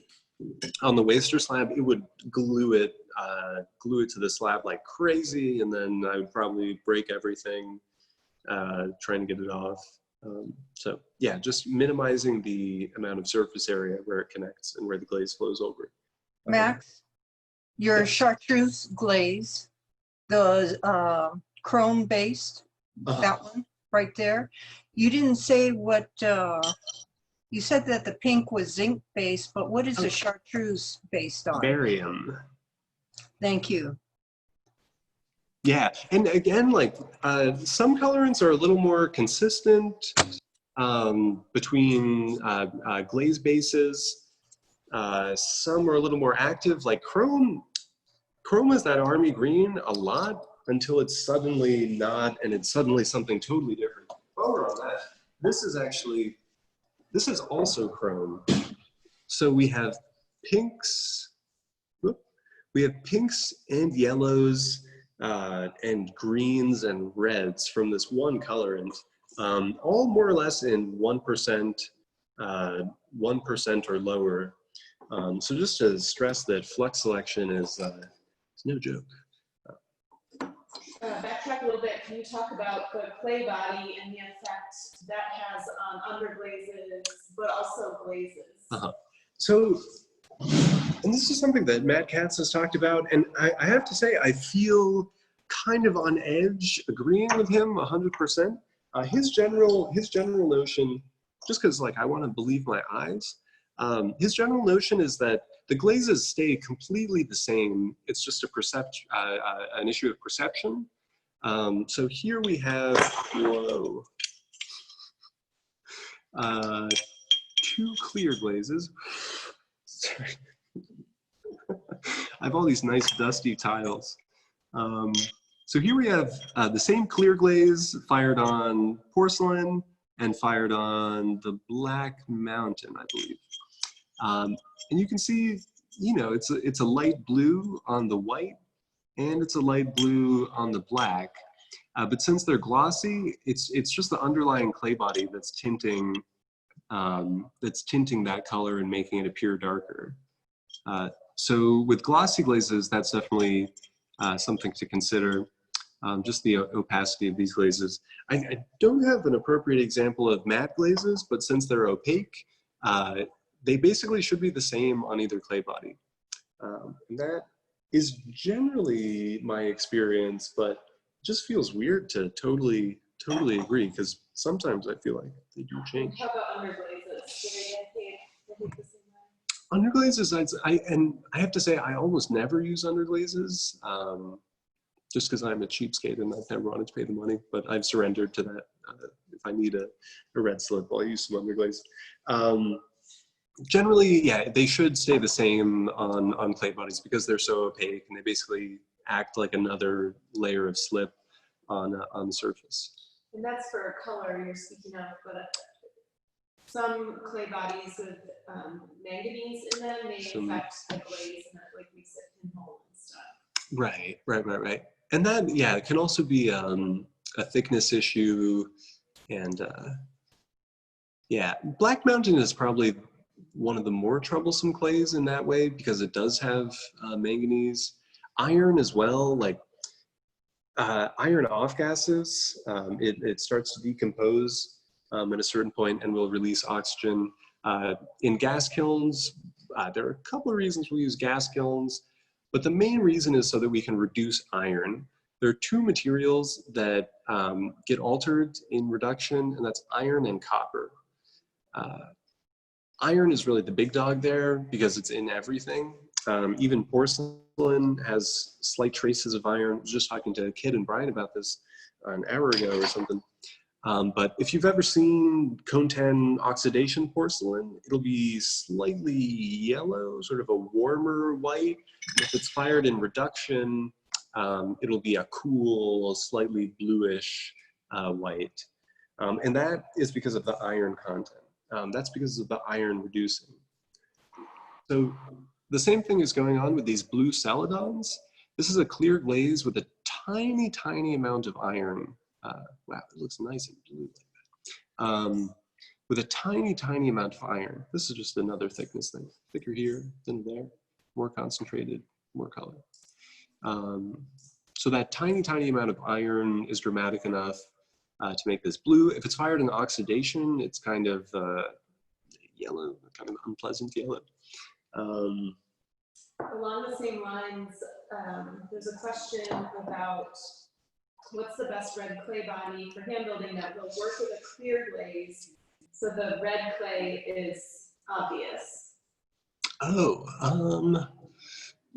waster slab, it would glue it to the slab like crazy, and then I would probably break everything trying to get it off. So yeah, just minimizing the amount of surface area where it connects and where the glaze flows over. Max, your yeah. chartreuse glaze, the chrome based, that one right there. You didn't say what, you said that the pink was zinc based, but what is the chartreuse based on? Barium. Thank you. Yeah, and again, like some colorants are a little more consistent between glaze bases. Some are a little more active, like chrome. Chrome is that army green a lot until it's suddenly not, and it's suddenly something totally different. While we're on that, this is also chrome. So we have pinks, we have pinks and yellows, and greens and reds from this one colorant, all more or less in 1%, 1% or lower. So just to stress that flux selection is no joke. Backtrack a little bit. Can you talk about the clay body and the effect that has on underglazes, but also glazes? So, and this is something that Matt Katz has talked about, and I have to say, I feel kind of on edge agreeing with him 100%. His general notion, just because like I want to believe my eyes, his general notion is that the glazes stay completely the same. It's just an issue of perception. So here we have, whoa, 2 clear glazes. Sorry. I have all these nice dusty tiles. So here we have the same clear glaze fired on porcelain and fired on the Black Mountain, I believe. And you can see, you know, it's a light blue on the white and it's a light blue on the black. But since they're glossy, it's just the underlying clay body that's tinting that color and making it appear darker. So with glossy glazes, that's definitely something to consider, just the opacity of these glazes. I don't have an appropriate example of matte glazes, but since they're opaque, they basically should be the same on either clay body. And that is generally my experience, but it just feels weird to totally agree, because sometimes I feel like they do change. How about underglazes? Do they behave the same way? Underglazes, I have to say, I almost never use underglazes, just because I'm a cheapskate and I've never wanted to pay the money, but I've surrendered to that. If I need a red slip, I'll use some underglaze. Generally, yeah, they should stay the same on clay bodies because they're so opaque and they basically act like another layer of slip on the surface. And that's for color you're speaking of, but some clay bodies with manganese in them may affect the glaze and that like makes it pinhole and stuff. Right. And that, yeah, it can also be a thickness issue. And yeah, Black Mountain is probably one of the more troublesome clays in that way because it does have manganese. Iron as well, like iron off gases, it starts to decompose at a certain point and will release oxygen. In gas kilns, there are a couple of reasons we use gas kilns, but the main reason is so that we can reduce iron. There are 2 materials that get altered in reduction, and that's iron and copper. Iron is really the big dog there because it's in everything. Even porcelain has slight traces of iron. I was just talking to Kid and Brian about this an hour ago or something. But if you've ever seen Cone 10 oxidation porcelain, it'll be slightly yellow, sort of a warmer white. If it's fired in reduction, it'll be a cool, slightly bluish white. And that is because of the iron content. That's because of the iron reducing. So the same thing is going on with these blue celadons. This is a clear glaze with a tiny, tiny amount of iron. Wow, it looks nice and blue like that. With a tiny, tiny amount of iron. This is just another thickness thing. Thicker here than there, more concentrated, more color. So that tiny, tiny amount of iron is dramatic enough to make this blue. If it's fired in oxidation, it's kind of yellow, kind of unpleasant yellow. Along the same lines, there's a question about what's the best red clay body for hand building that will work with a clear glaze so the red clay is obvious. Oh,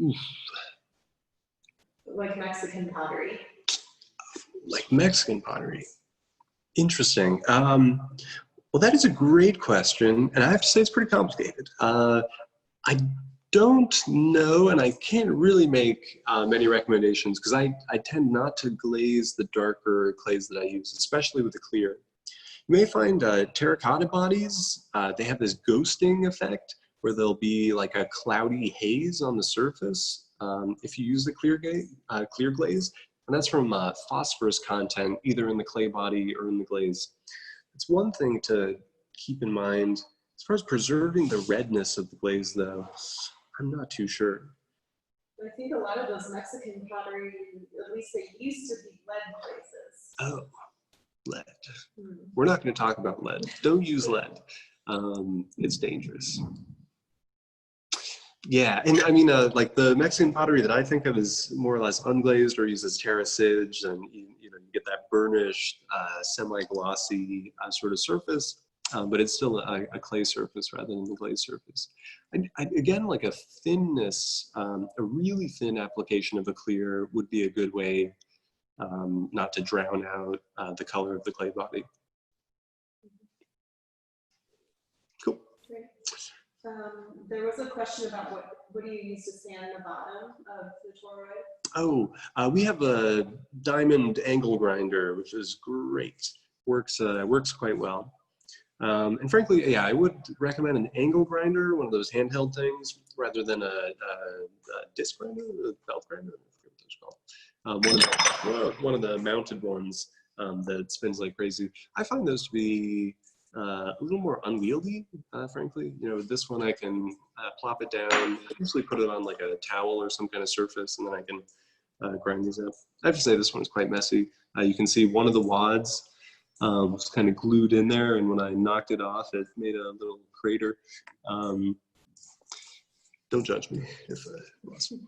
oof. Like Mexican pottery. Like Mexican pottery. Interesting. Well, that is a great question, and I have to say it's pretty complicated. I don't know, and I can't really make many recommendations because I tend not to glaze the darker clays that I use, especially with the clear. You may find terracotta bodies, they have this ghosting effect where there'll be like a cloudy haze on the surface if you use the clear glaze, and that's from phosphorus content either in the clay body or in the glaze. It's one thing to keep in mind. As far as preserving the redness of the glaze though, I'm not too sure. I think a lot of those Mexican pottery, at least they used to be lead glazes. Oh, lead. We're not going to talk about lead. Don't use lead. It's dangerous. Yeah, and I mean, like the Mexican pottery that I think of is more or less unglazed or uses terracage, and you get that burnished, semi-glossy sort of surface, but it's still a clay surface rather than a glazed surface. Again, like a thinness, a really thin application of a clear would be a good way not to drown out the color of the clay body. Cool. Great. There was a question about what do you use to sand the bottom of the toroid? Oh, we have a diamond angle grinder, which is great. Works quite well. And frankly, yeah, I would recommend an angle grinder, one of those handheld things, rather than a disc grinder, a belt grinder. I forget what those called. One of the mounted ones that spins like crazy. I find those to be a little more unwieldy, frankly. With this one I can plop it down, usually put it on like a towel or some kind of surface, and then I can grind these up. I have to say this one is quite messy. You can see one of the wads was kind of glued in there, and when I knocked it off, it made a little crater. Don't judge me if I lost one.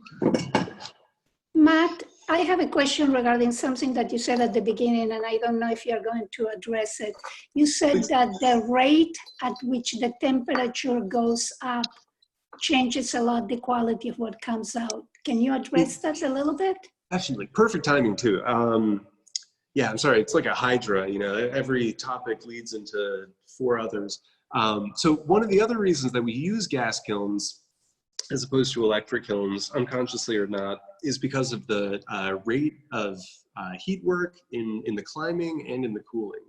Matt, I have a question regarding something that you said at the beginning, and I don't know if you're going to address it. You said Please. that the rate at which the temperature goes up changes a lot the quality of what comes out. Can you address that a little bit? Absolutely. Perfect timing, too. Yeah, I'm sorry. It's like a hydra. Every topic leads into 4 others. So one of the other reasons that we use gas kilns as opposed to electric kilns, unconsciously or not, is because of the rate of heat work in the climbing and in the cooling.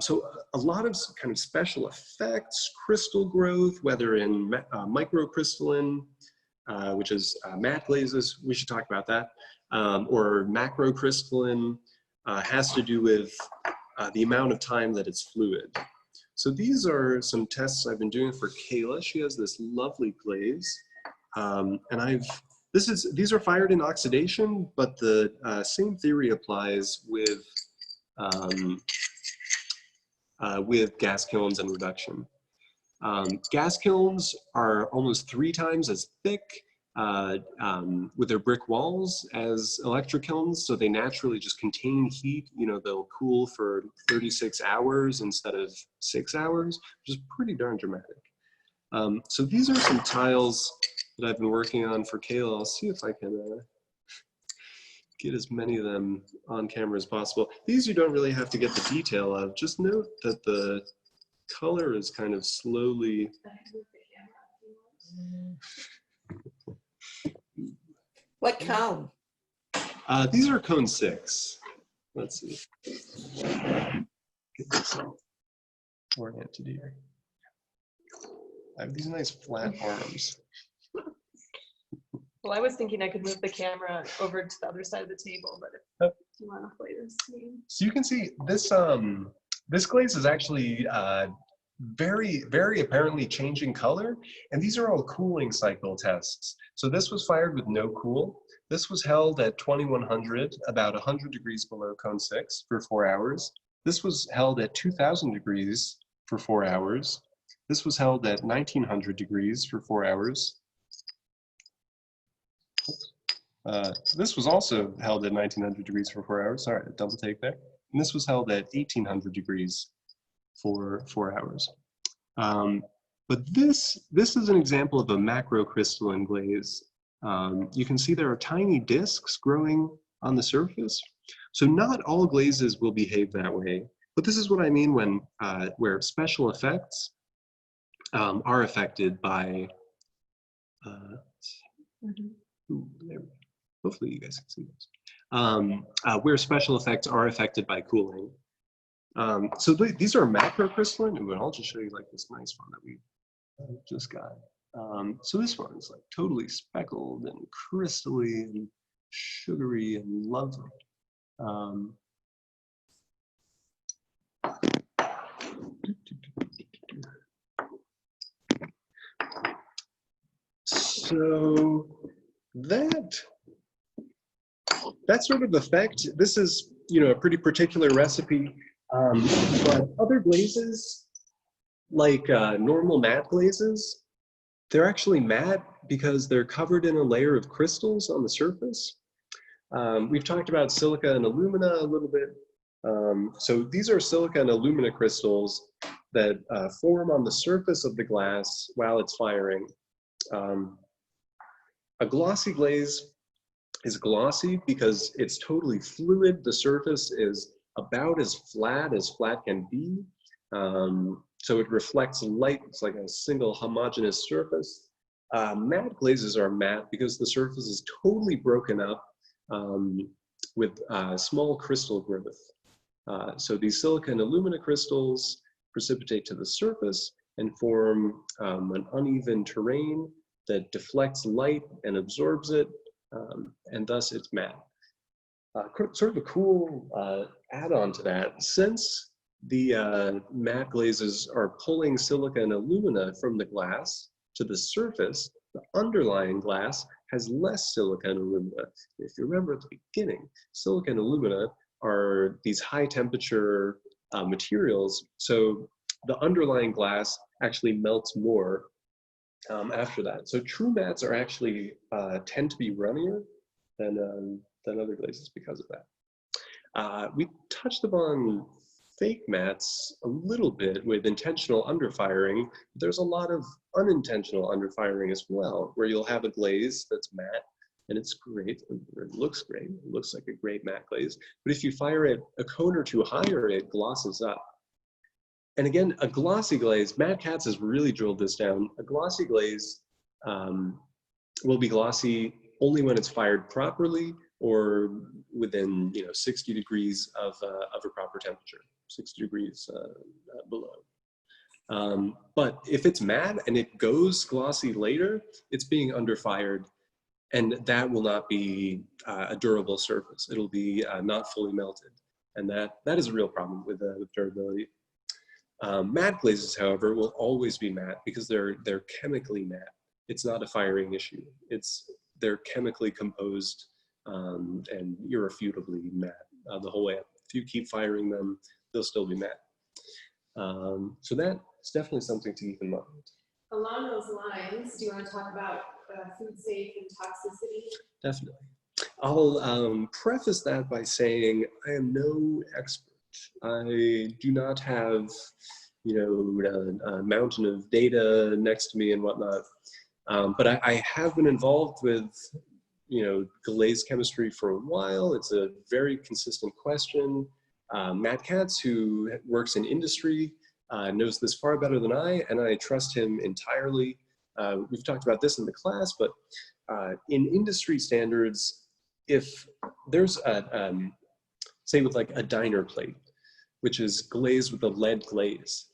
So a lot of kind of special effects, crystal growth, whether in microcrystalline, which is matte glazes, we should talk about that, or macrocrystalline, has to do with the amount of time that it's fluid. So these are some tests I've been doing for Kayla. She has this lovely glaze, and these are fired in oxidation, but the same theory applies with gas kilns and reduction. Gas kilns are almost 3 times as thick with their brick walls as electric kilns, so they naturally just contain heat. They'll cool for 36 hours instead of 6 hours, which is pretty darn dramatic. So these are some tiles that I've been working on for Kayla. I'll see if I can get as many of them on camera as possible. These you don't really have to get the detail of. Just note that the color is kind of slowly. What cone? These are cone 6. Let's see. Get this all oriented here. I have these nice flat arms. Well, I was thinking I could move the camera over to the other side of the table, but if you want to play this game. So you can see this this glaze is actually very, very apparently changing color. And these are all cooling cycle tests. So this was fired with no cool. This was held at 2100, about 100 degrees below cone 6 for 4 hours. This was held at 2000 degrees for 4 hours. This was held at 1900 degrees for 4 hours. This was also held at 1900 degrees for 4 hours. Sorry, double take there. And this was held at 1800 degrees for 4 hours. But this is an example of a macrocrystalline glaze. You can see there are tiny discs growing on the surface. So not all glazes will behave that way. But this is what I mean when where special effects are affected by. Hopefully you guys can see this. Where special effects are affected by cooling. So these are macrocrystalline, and I'll just show you like this nice one that we just got. So this one's like totally speckled and crystally and sugary and lovely. So that sort of effect, this is, you know, a pretty particular recipe, but other glazes, like normal matte glazes, they're actually matte because they're covered in a layer of crystals on the surface. We've talked about silica and alumina a little bit. So these are silica and alumina crystals that form on the surface of the glass while it's firing. A glossy glaze is glossy because it's totally fluid. The surface is about as flat can be. So it reflects light. It's like a single homogeneous surface. Matte glazes are matte because the surface is totally broken up with small crystal growth. So these silica and alumina crystals precipitate to the surface and form an uneven terrain that deflects light and absorbs it, and thus it's matte. Sort of a cool add-on to that, since the matte glazes are pulling silica and alumina from the glass to the surface, the underlying glass has less silica and alumina. If you remember at the beginning, silica and alumina are these high temperature materials, so the underlying glass actually melts more after that. So true mattes are actually tend to be runnier than other glazes because of that. We touched upon fake mattes a little bit with intentional underfiring. There's a lot of unintentional underfiring as well, where you'll have a glaze that's matte and it's great, it looks great, it looks like a great matte glaze, but if you fire it a cone or two higher, it glosses up. And again, a glossy glaze, Matt Katz has really drilled this down. A glossy glaze will be glossy only when it's fired properly or within 60 degrees of a proper temperature, 60 degrees below. But if it's matte and it goes glossy later, it's being underfired, and that will not be a durable surface. It'll be not fully melted, and that is a real problem with durability. Matte glazes, however, will always be matte because they're chemically matte. It's not a firing issue. They're chemically composed and irrefutably matte the whole way up. If you keep firing them, they'll still be matte. So that's definitely something to keep in mind. Along those lines, do you want to talk about food safe and toxicity? Definitely. I'll preface that by saying I am no expert. I do not have, a mountain of data next to me and whatnot. But I have been involved with, glaze chemistry for a while. It's a very consistent question. Matt Katz, who works in industry, knows this far better than I, and I trust him entirely. We've talked about this in the class, but in industry standards, if there's a, say with like a diner plate, which is glazed with a lead glaze,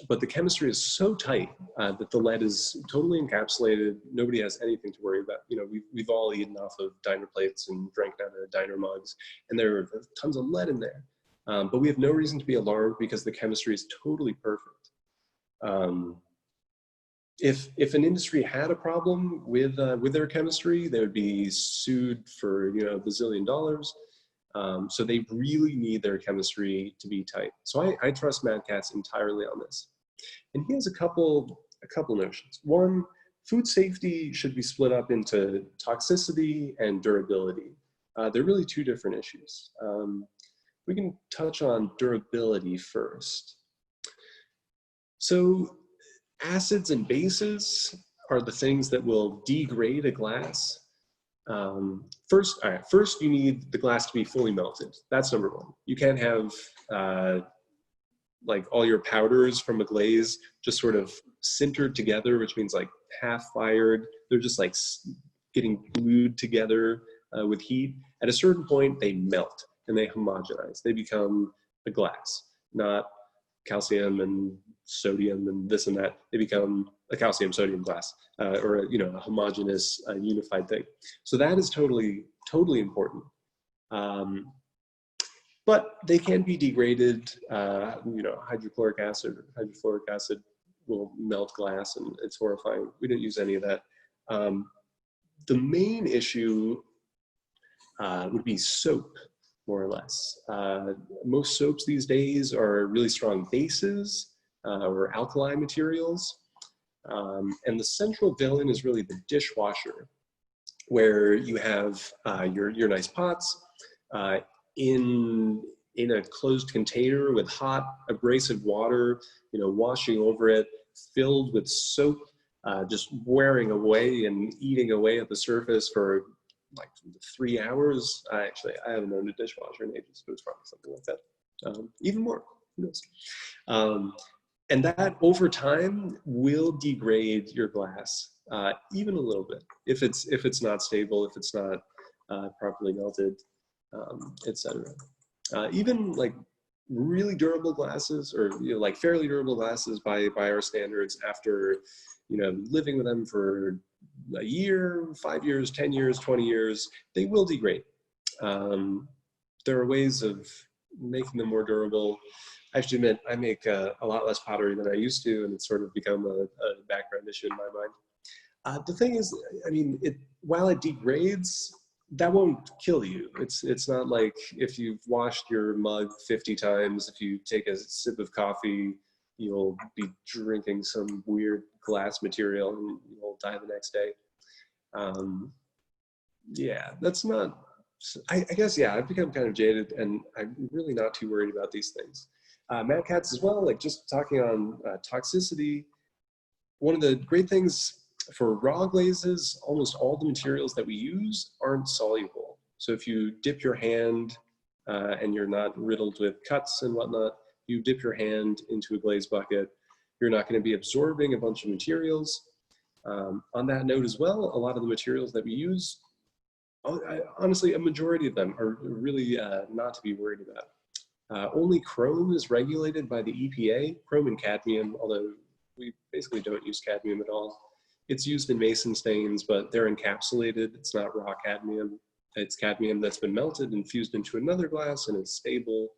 but the chemistry is so tight that the lead is totally encapsulated. Nobody has anything to worry about. You know, we've all eaten off of diner plates and drank out of diner mugs, and there are tons of lead in there. But we have no reason to be alarmed because the chemistry is totally perfect. If an industry had a problem with their chemistry, they would be sued for, you know, $1 bazillion. So they really need their chemistry to be tight. So I trust Mad Catz entirely on this. And he has a couple notions. One, food safety should be split up into toxicity and durability. They're really two different issues. We can touch on durability first. So acids and bases are the things that will degrade a glass. First you need the glass to be fully melted. That's number one. You can't have like all your powders from a glaze just sort of sintered together, which means like half fired. They're just like getting glued together with heat. At a certain point, they melt and they homogenize. They become a glass, not calcium and sodium and this and that. They become a calcium sodium glass, or a, you know, a homogeneous unified thing. So that is totally important. But they can be degraded. You know, hydrochloric acid will melt glass, and it's horrifying. We don't use any of that. The main issue would be soap, more or less. Most soaps these days are really strong bases or alkali materials. And the central villain is really the dishwasher, where you have your nice pots in a closed container with hot abrasive water, you know, washing over it, filled with soap, just wearing away and eating away at the surface for like 3 hours. I haven't owned a dishwasher in ages, but it's probably something like that. Even more, who knows? And that over time will degrade your glass, even a little bit, if it's not stable, if it's not properly melted, etc. Even like really durable glasses, or, you know, like fairly durable glasses by our standards, after, you know, living with them for a year, 5 years, 10 years, 20 years, they will degrade. There are ways of making them more durable. I have to admit, I make a lot less pottery than I used to, and it's sort of become a background issue in my mind. The thing is, I mean, while it degrades, that won't kill you. It's not like if you've washed your mug 50 times, if you take a sip of coffee, you'll be drinking some weird glass material and you'll die the next day. Yeah, that's not, I guess, yeah, I've become kind of jaded, and I'm really not too worried about these things. Mad Catz as well, like just talking on toxicity, one of the great things for raw glazes, almost all the materials that we use aren't soluble. So if you dip your hand and you're not riddled with cuts and whatnot, you dip your hand into a glaze bucket, you're not going to be absorbing a bunch of materials. On that note as well, a lot of the materials that we use, honestly, a majority of them are really not to be worried about. Only chrome is regulated by the EPA, chrome and cadmium, although we basically don't use cadmium at all. It's used in mason stains, but they're encapsulated. It's not raw cadmium. It's cadmium that's been melted and fused into another glass and is stable.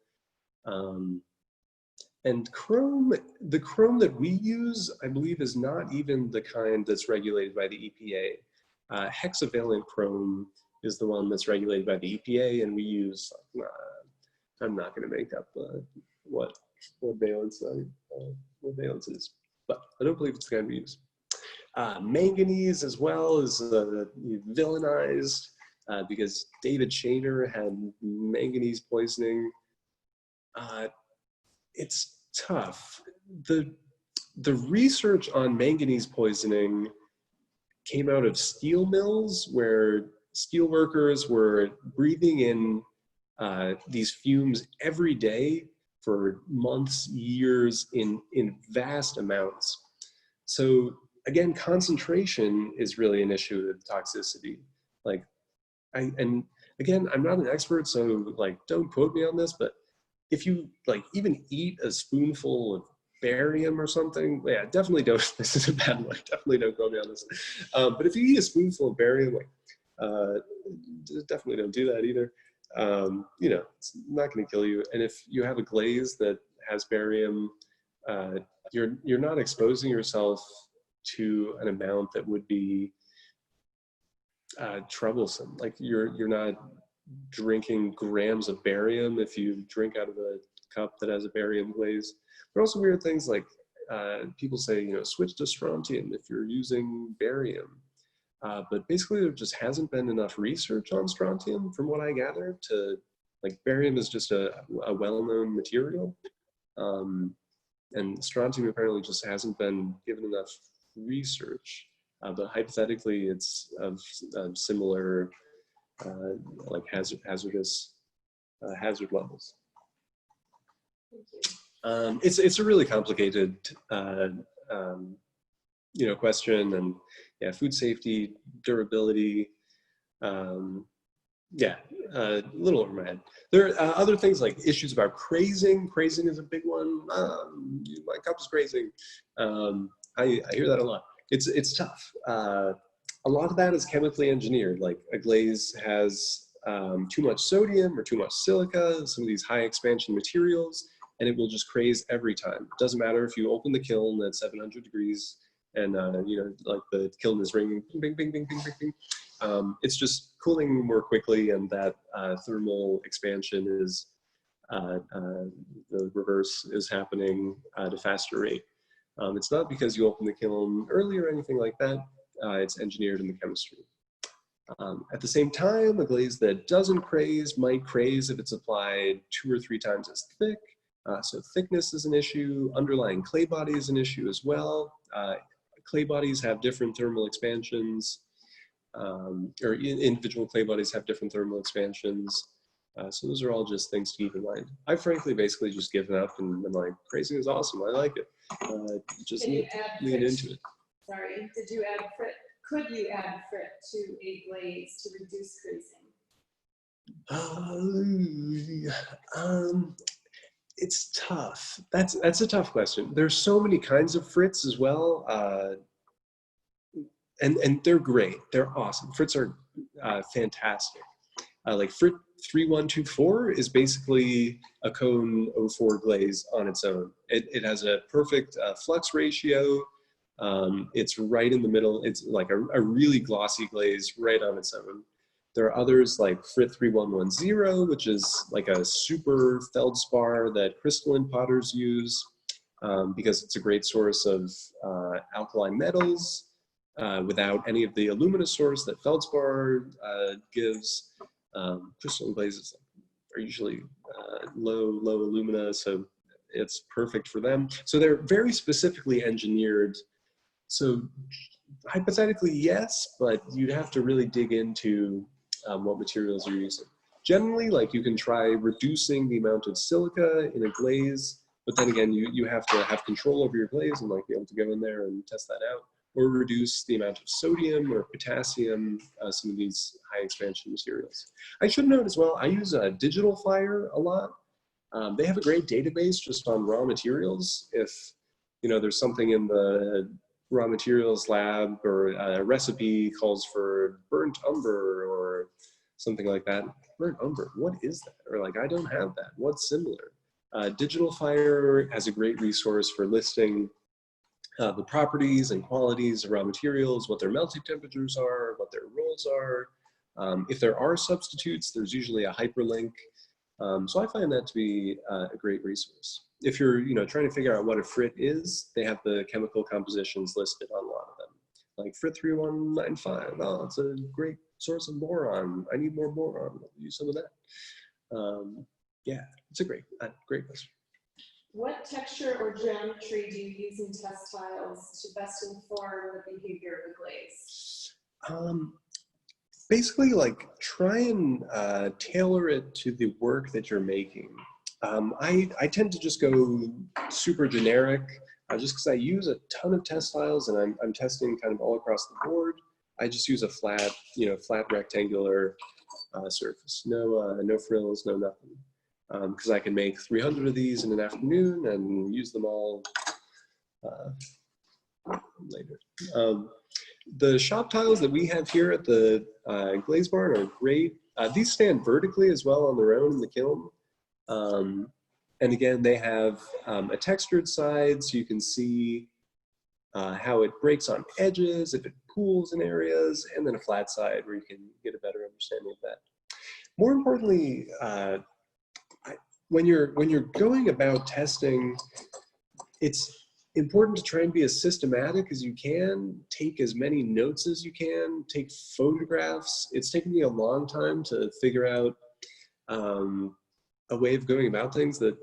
And chrome, the chrome that we use, I believe, is not even the kind that's regulated by the EPA. Hexavalent chrome is the one that's regulated by the EPA, and we use, I'm not going to make up what valence is, but I don't believe it's going to be used. Manganese as well is villainized because David Shaner had manganese poisoning. It's tough. The research on manganese poisoning came out of steel mills, where steel workers were breathing in these fumes every day for months, years, in vast amounts. So again, concentration is really an issue with toxicity. Like, and again, I'm not an expert, so like, don't quote me on this, but if you like even eat a spoonful of barium or something, yeah, definitely don't, this is a bad one, definitely don't quote me on this. But if you eat a spoonful of barium, like, definitely don't do that either. You know, it's not going to kill you. And if you have a glaze that has barium, you're not exposing yourself to an amount that would be troublesome. Like you're not drinking grams of barium if you drink out of a cup that has a barium glaze. There are also weird things like people say, you know, switch to strontium if you're using barium. But basically there just hasn't been enough research on strontium from what I gather to, like, barium is just a well-known material. And strontium apparently just hasn't been given enough research. But hypothetically it's of similar like hazardous hazard levels. It's a really complicated you know, question, and yeah, food safety, durability, yeah, a little over my head. There are other things like issues about crazing. Crazing is a big one. My cup is crazing. I hear that a lot. It's tough. A lot of that is chemically engineered. Like a glaze has too much sodium or too much silica, some of these high expansion materials, and it will just craze every time. It doesn't matter if you open the kiln at 700 degrees and you know, like the kiln is ringing, bing, bing, bing, bing, bing, bing. It's just cooling more quickly, and that thermal expansion is, the reverse is happening at a faster rate. It's not because you open the kiln early or anything like that. It's engineered in the chemistry. At the same time, a glaze that doesn't craze might craze if it's applied 2 or 3 times as thick. So thickness is an issue. Underlying clay body is an issue as well. Clay bodies have different thermal expansions, or individual clay bodies have different thermal expansions. So those are all just things to keep in mind. I've frankly basically just given up and been like, crazing is awesome, I like it. Just lean into it. Sorry, did you add frit? Could you add frit to a glaze to reduce crazing? It's tough. That's a tough question. There's so many kinds of frits as well, and they're great. They're awesome. Frits are fantastic. Like frit 3124 is basically a cone 04 glaze on its own. It has a perfect flux ratio. It's right in the middle. It's like a really glossy glaze right on its own. There are others like Frit 3110, which is like a super feldspar that crystalline potters use because it's a great source of alkaline metals without any of the alumina source that feldspar gives. Crystalline glazes are usually low alumina, so it's perfect for them. So they're very specifically engineered. So hypothetically, yes, but you'd have to really dig into what materials you're using. Generally, like you can try reducing the amount of silica in a glaze, but then again, you have to have control over your glaze and like be able to go in there and test that out, or reduce the amount of sodium or potassium, some of these high expansion materials. I should note as well, I use Digital Fire a lot. They have a great database just on raw materials. If you know there's something in the raw materials lab or a recipe calls for burnt umber or something like that. Burnt umber, what is that? Or like, I don't have that, what's similar? Digital Fire has a great resource for listing the properties and qualities of raw materials, what their melting temperatures are, what their roles are. If there are substitutes, there's usually a hyperlink. So I find that to be a great resource. If you're trying to figure out what a frit is, they have the chemical compositions listed on a lot of them. Like Frit 3195, oh, it's a great source of boron. I need more boron, I'll use some of that. Yeah, it's a great question. What texture or geometry do you use in test tiles to best inform the behavior of the glaze? Basically, like, try and tailor it to the work that you're making. I tend to just go super generic, just because I use a ton of test tiles and I'm testing kind of all across the board. I just use a flat, flat rectangular surface. No frills, no nothing. Because I can make 300 of these in an afternoon and use them all later. The shop tiles that we have here at the glaze barn are great. These stand vertically as well on their own in the kiln. And again, they have a textured side, so you can see how it breaks on edges, if it pools in areas, and then a flat side where you can get a better understanding of that. More importantly, when you're going about testing, it's important to try and be as systematic as you can, take as many notes as you can, take photographs. It's taken me a long time to figure out a way of going about things that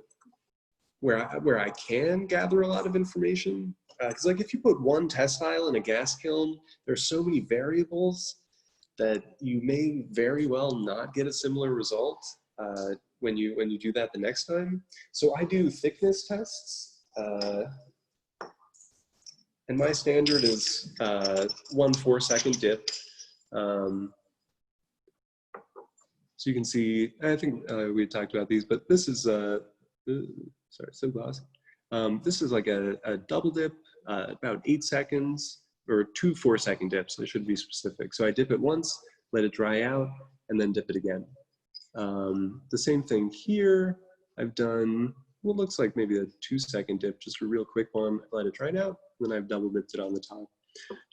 where I can gather a lot of information. Because like if you put one test tile in a gas kiln, there's so many variables that you may very well not get a similar result when you do that the next time. So I do thickness tests, and my standard is 1 4-second dip. So you can see, I think we had talked about these, but this is sorry, so glossy. This is like a double dip, about 8 seconds, or 2 4-second dips, I should be specific. So I dip it once, let it dry out, and then dip it again. The same thing here. I've done what looks like maybe a 2-second dip, just a real quick one, let it dry out, and then I've double dipped it on the top.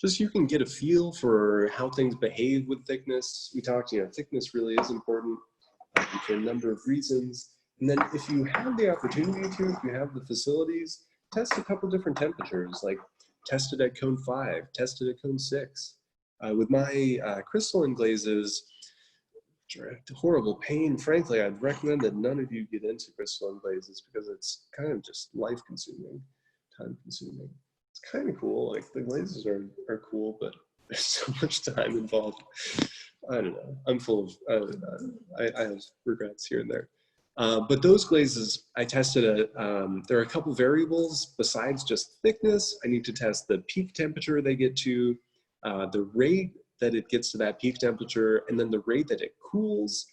Just so you can get a feel for how things behave with thickness. We talked, thickness really is important for a number of reasons. And then if you have the opportunity to, if you have the facilities, test a couple different temperatures, like test it at cone 5, test it at cone 6. With my crystalline glazes, horrible pain, frankly, I'd recommend that none of you get into crystalline glazes because it's kind of just life-consuming, time-consuming. It's kind of cool, like the glazes are cool, but there's so much time involved. I don't know, I'm full of, I have regrets here and there. But those glazes, I tested there are a couple variables besides just thickness. I need to test the peak temperature they get to, the rate that it gets to that peak temperature, and then the rate that it cools.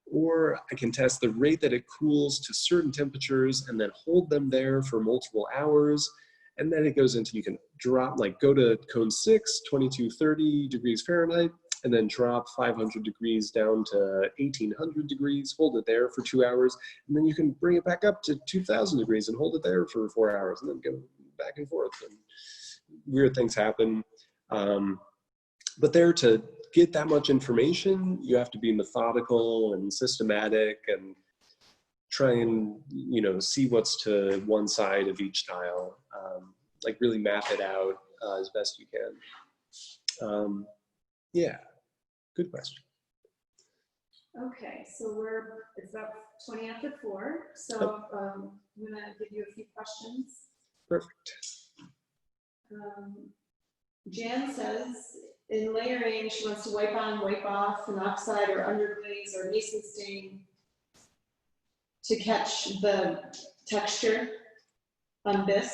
Or I can test the rate that it cools to certain temperatures and then hold them there for multiple hours. And then it goes into, you can drop, like go to cone 6, 2230 degrees Fahrenheit, and then drop 500 degrees down to 1800 degrees, hold it there for 2 hours, and then you can bring it back up to 2000 degrees and hold it there for 4 hours, and then go back and forth. And weird things happen. But there, to get that much information, you have to be methodical and systematic and try and, see what's to one side of each tile. Like really map it out as best you can. Yeah, good question. Okay, so it's about 20 after 4. So I'm gonna give you a few questions. Perfect. Jan says, in layering, she wants to wipe on, wipe off an oxide or underglaze or mason stain to catch the texture on bisque.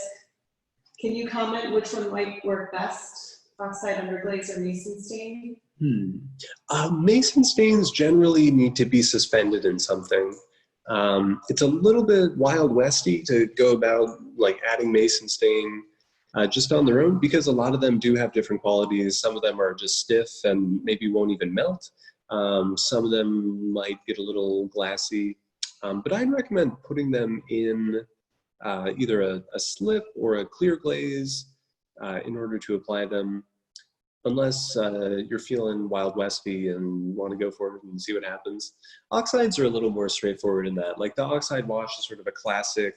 Can you comment which one might work best, oxide, underglaze, or mason stain? Mason stains generally need to be suspended in something. It's a little bit Wild Westy to go about like adding mason stain just on their own, because a lot of them do have different qualities. Some of them are just stiff and maybe won't even melt. Some of them might get a little glassy, but I'd recommend putting them in either a slip or a clear glaze in order to apply them, unless you're feeling Wild Westy and want to go for it and see what happens. Oxides are a little more straightforward in that. Like the oxide wash is sort of a classic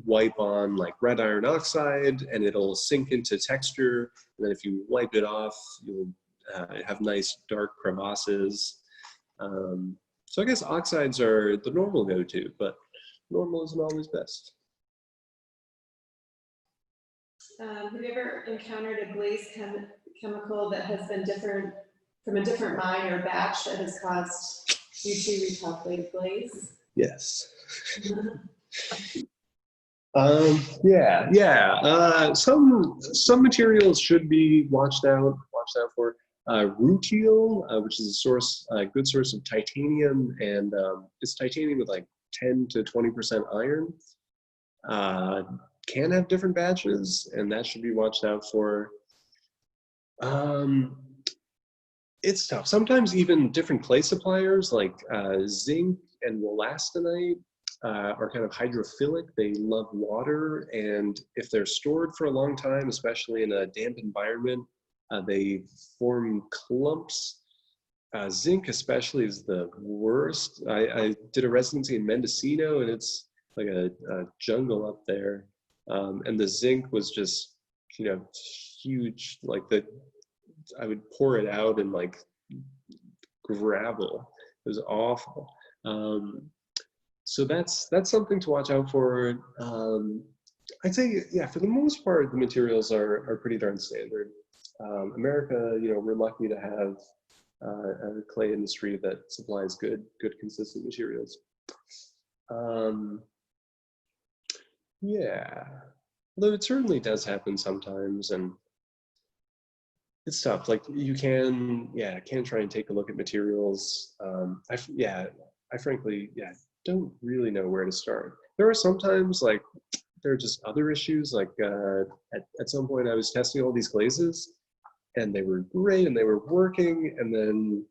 wipe on like red iron oxide, and it'll sink into texture. And then if you wipe it off, you'll have nice dark crevasses. So I guess oxides are the normal go-to, but normal isn't always best. Have you ever encountered a glaze chemical that has been different from a different mine or batch that has caused you to recalculate glaze? Yes. Some materials should be watched out for. rutile, which is a good source of titanium, and it's titanium with like 10 to 20% iron. Can have different batches, and that should be watched out for. It's tough. Sometimes even different clay suppliers like zinc and wollastonite are kind of hydrophilic. They love water, and if they're stored for a long time, especially in a damp environment, they form clumps. Zinc especially is the worst. I did a residency in Mendocino, and it's like a jungle up there. And the zinc was just, huge. Like I would pour it out in like gravel. It was awful. So that's something to watch out for. I'd say, yeah, for the most part, the materials are pretty darn standard. America, we're lucky to have a clay industry that supplies good consistent materials. Yeah, although it certainly does happen sometimes, and it's tough. Like you can try and take a look at materials. I frankly, don't really know where to start. There are sometimes like there are just other issues. Like at some point I was testing all these glazes, and they were great and they were working, and then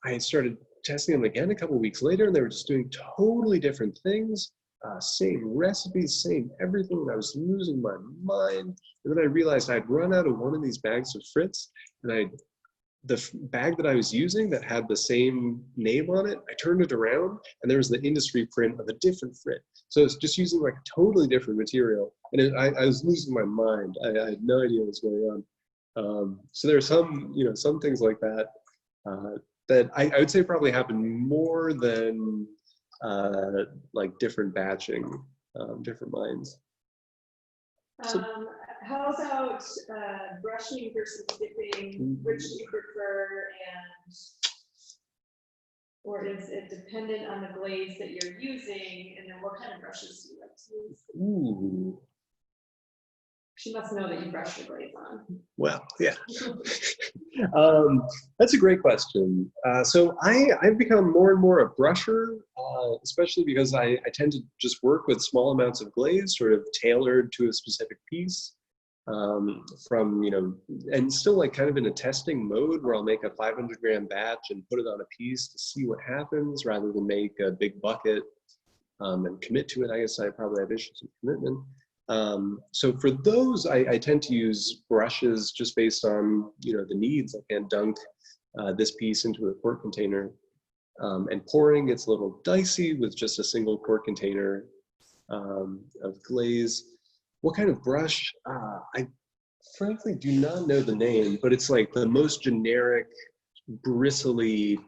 I started testing them again a couple weeks later, and they were just doing totally different things. Same recipes, same everything, and I was losing my mind. And then I realized I'd run out of one of these bags of Fritz, and the bag that I was using that had the same name on it, I turned it around, and there was the industry print of a different Fritz. So it's just using like a totally different material, and I was losing my mind. I had no idea what was going on. So there are some things like that that I would say probably happen more than like different batching, different lines. How about brushing versus dipping? Which do you prefer, or is it dependent on the glaze that you're using? And then what kind of brushes do you like to use? Ooh. She must know that you brush your glaze on. Well, yeah. That's a great question. So I've become more and more a brusher, especially because I tend to just work with small amounts of glaze, sort of tailored to a specific piece. And still like kind of in a testing mode where I'll make a 500-gram batch and put it on a piece to see what happens rather than make a big bucket and commit to it. I guess I probably have issues with commitment. So for those, I tend to use brushes just based on, the needs. I can't dunk this piece into a quart container. And pouring gets a little dicey with just a single quart container of glaze. What kind of brush? I frankly do not know the name, but it's like the most generic bristly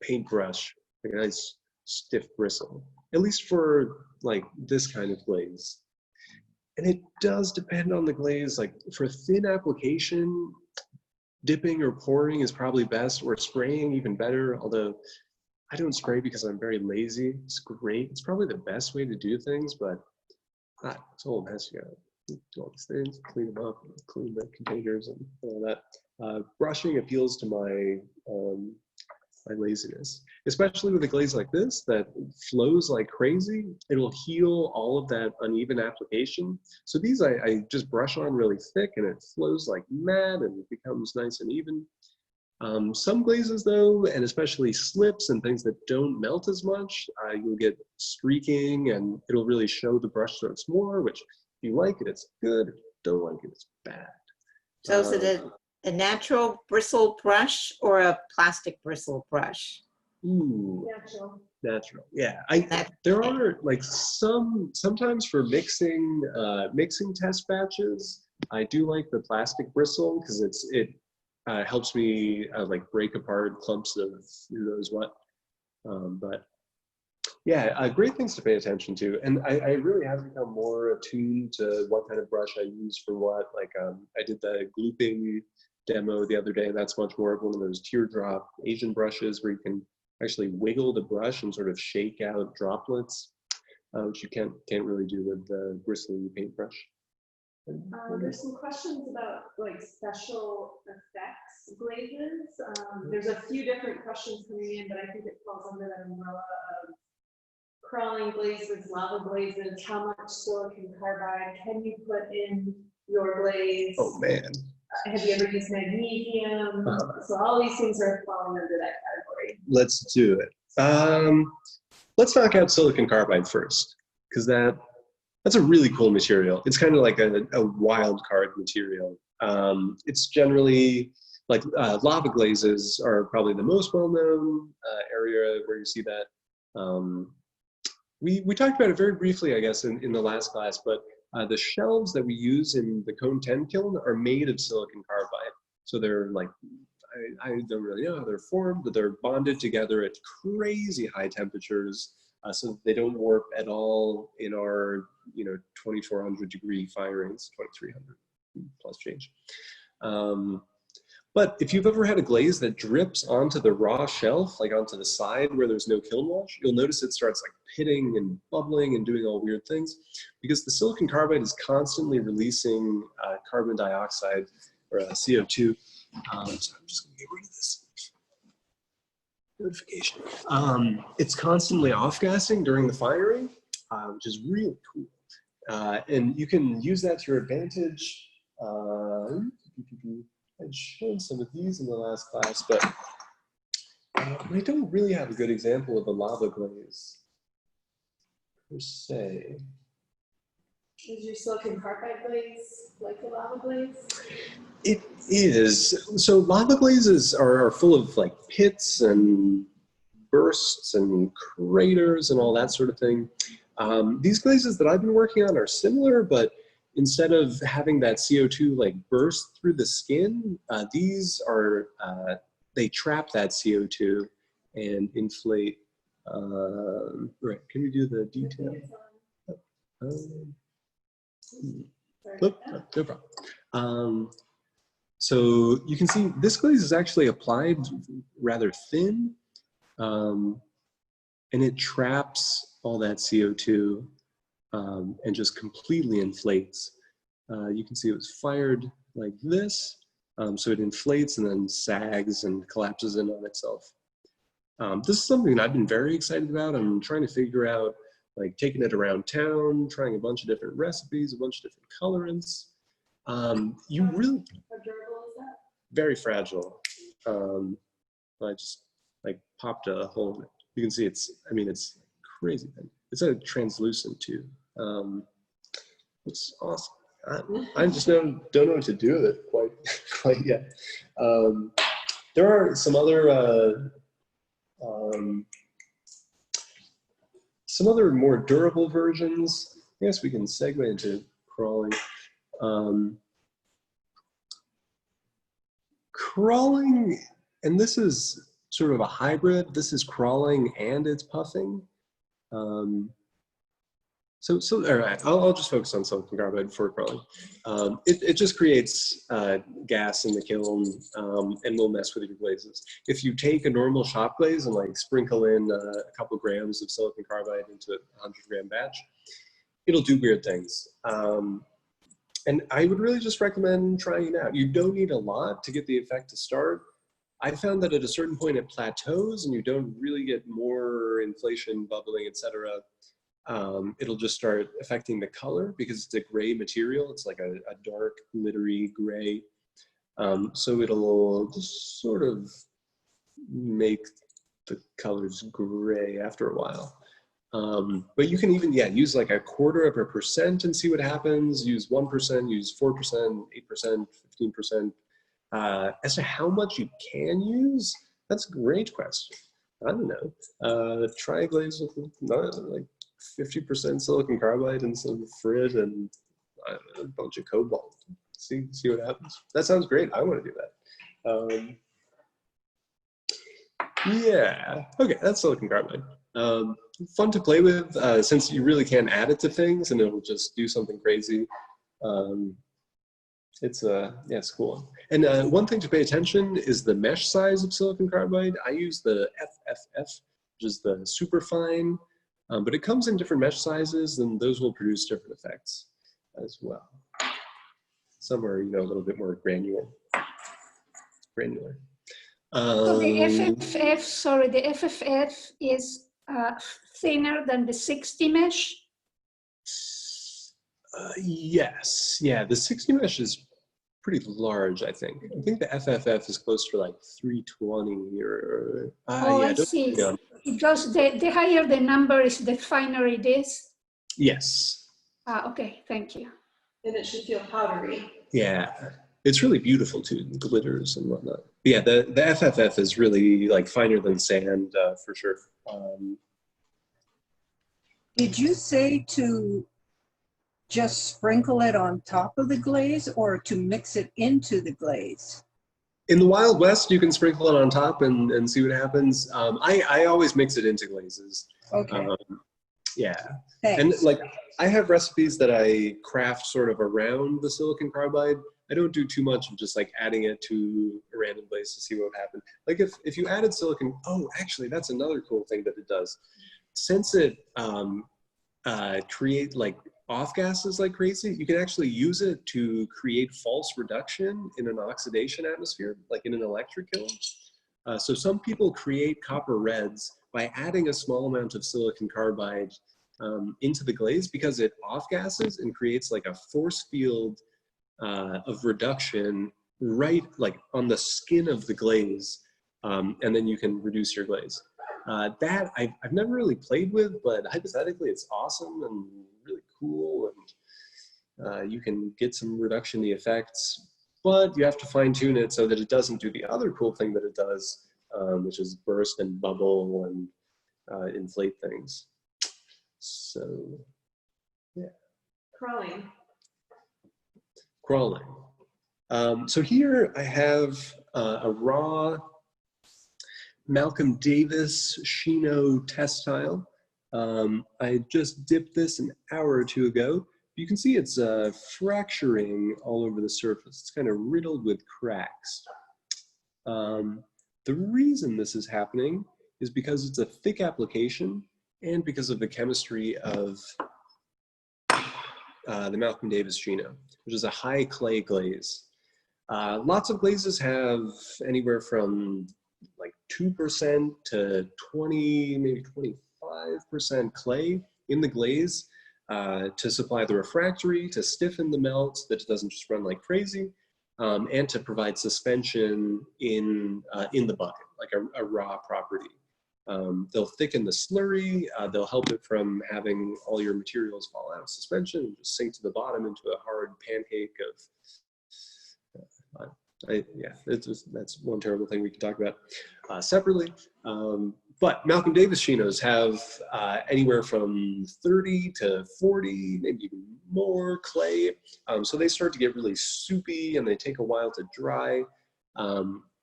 paintbrush, like a nice stiff bristle, at least for like this kind of glaze. And it does depend on the glaze. Like for thin application, dipping or pouring is probably best, or spraying even better. Although I don't spray because I'm very lazy. It's great. It's probably the best way to do things, but it's a whole mess. You gotta do all these things, clean them up, clean the containers and all that. Brushing appeals to my laziness, especially with a glaze like this that flows like crazy. It'll heal all of that uneven application. So these I just brush on really thick, and it flows like mad, and it becomes nice and even. Some glazes though, and especially slips and things that don't melt as much, you'll get streaking, and it'll really show the brush strokes more, which if you like it, it's good. If you don't like it, it's bad. So is it a natural bristle brush or a plastic bristle brush? Ooh, natural. Yeah, there are like sometimes for mixing test batches, I do like the plastic bristle because it helps me like break apart clumps of who knows what. But yeah, great things to pay attention to, and I really have become more attuned to what kind of brush I use for what. Like I did the glooping demo the other day. That's much more of one of those teardrop Asian brushes where you can actually wiggle the brush and sort of shake out droplets, which you can't really do with the bristly paintbrush. There's some questions about like special effects glazes. There's a few different questions coming in, but I think it falls under that umbrella of crawling glazes, lava glazes, how much silicon carbide can you put in your glaze? Oh man. Have you ever used magnesium? So all these things are falling under that category. Let's do it. Let's knock out silicon carbide first, because that's a really cool material. It's kind of like a wild card material. It's generally like lava glazes are probably the most well-known area where you see that. We talked about it very briefly, I guess, in the last class, but the shelves that we use in the Cone 10 kiln are made of silicon carbide. So they're like, I don't really know how they're formed, but they're bonded together at crazy high temperatures, so they don't warp at all in our 2400 degree firings, 2300 plus change. But if you've ever had a glaze that drips onto the raw shelf, like onto the side where there's no kiln wash, you'll notice it starts like pitting and bubbling and doing all weird things, because the silicon carbide is constantly releasing carbon dioxide, or CO2. So I'm just gonna get rid of this notification. It's constantly off-gassing during the firing, which is really cool. And you can use that to your advantage. I'd shown some of these in the last class, but I don't really have a good example of a lava glaze per se. Is your silicon carbide glaze like a lava glaze? It is. So lava glazes are full of like pits and bursts and craters and all that sort of thing. These glazes that I've been working on are similar, but instead of having that CO2 like burst through the skin, these are, they trap that CO2 and inflate. Right, can you do the detail? No problem. So you can see this glaze is actually applied rather thin, and it traps all that CO2 and just completely inflates. You can see it was fired like this, so it inflates and then sags and collapses in on itself. This is something that I've been very excited about. I'm trying to figure out, like taking it around town, trying a bunch of different recipes, a bunch of different colorants. You really, How durable is that? very fragile. I just like popped a hole in it. You can see it's crazy thin. It's a translucent too. It's awesome. I just don't know what to do with it quite yet. There are some other more durable versions. I guess we can segue into crawling. Crawling, and this is sort of a hybrid. This is crawling and it's puffing. So all right, I'll just focus on silicon carbide before crawling. It just creates gas in the kiln and will mess with your glazes. If you take a normal shop glaze and like sprinkle in a couple grams of silicon carbide into a 100-gram batch, it'll do weird things. And I would really just recommend trying it out. You don't need a lot to get the effect to start. I found that at a certain point it plateaus and you don't really get more inflation, bubbling, etc. It'll just start affecting the color because it's a gray material. It's like a dark, glittery gray. So it'll just sort of make the colors gray after a while. But you can even, use like 0.25% and see what happens. Use 1%, use 4%, 8%, 15%. As to how much you can use, that's a great question. I don't know. Try a glaze with like 50% silicon carbide and some Frid and a bunch of cobalt. See what happens. That sounds great. I want to do that. Yeah. Okay, that's silicon carbide. Fun to play with since you really can add it to things and it'll just do something crazy. It's cool. And one thing to pay attention is the mesh size of silicon carbide. I use the FFF, which is the super fine, but it comes in different mesh sizes and those will produce different effects as well. Some are, you know, a little bit more granular. So the FFF, sorry, the FFF is thinner than the 60 mesh? Yes, yeah, the 60 mesh is pretty large, I think. I think the FFF is close to like 320 or, Oh, yeah, I don't see. quote me on- It goes, the higher the number is, the finer it is? Yes, Okay, thank you. And it should feel powdery. yeah. It's really beautiful too, the glitters and whatnot. But yeah, the FFF is really like finer than sand for sure. Did you say to just sprinkle it on top of the glaze or to mix it into the glaze? In the Wild West, you can sprinkle it on top and see what happens. I always mix it into glazes. Okay, Yeah. thanks. And like, I have recipes that I craft sort of around the silicon carbide. I don't do too much of just like adding it to a random glaze to see what would happen. Like if you added silicon, oh, actually, that's another cool thing that it does. Since it create like off gases like crazy, you can actually use it to create false reduction in an oxidation atmosphere, like in an electric kiln. So some people create copper reds by adding a small amount of silicon carbide into the glaze because it off gases and creates like a force field of reduction right like on the skin of the glaze, and then you can reduce your glaze. That I've never really played with, but hypothetically it's awesome and really cool, and you can get some reduction in the effects, but you have to fine tune it so that it doesn't do the other cool thing that it does, which is burst and bubble and inflate things. So, yeah. Crawling. So here I have a raw Malcolm Davis Chino test tile. I just dipped this an hour or two ago. You can see it's fracturing all over the surface. It's kind of riddled with cracks. The reason this is happening is because it's a thick application and because of the chemistry of the Malcolm Davis Chino, which is a high clay glaze. Lots of glazes have anywhere from like 2% to 20, maybe 25% clay in the glaze to supply the refractory, to stiffen the melt so that it doesn't just run like crazy, and to provide suspension in the bucket, like a raw property. They'll thicken the slurry, they'll help it from having all your materials fall out of suspension and just sink to the bottom into a hard pancake of, yeah, that's one terrible thing we can talk about separately. But Malcolm Davis Chinos have anywhere from 30 to 40, maybe even more clay. So they start to get really soupy and they take a while to dry.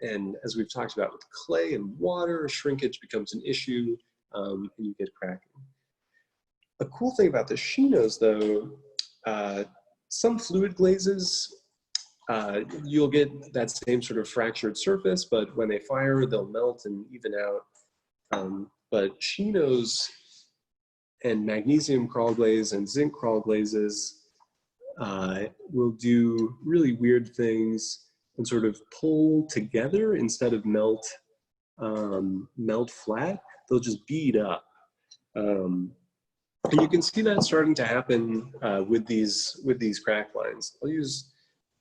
And as we've talked about with clay and water, shrinkage becomes an issue and you get cracking. A cool thing about the Chinos though, some fluid glazes, you'll get that same sort of fractured surface, but when they fire, they'll melt and even out. But Chinos and magnesium crawl glaze and zinc crawl glazes will do really weird things and sort of pull together instead of melt flat. They'll just bead up. And you can see that starting to happen with these crack lines. I'll use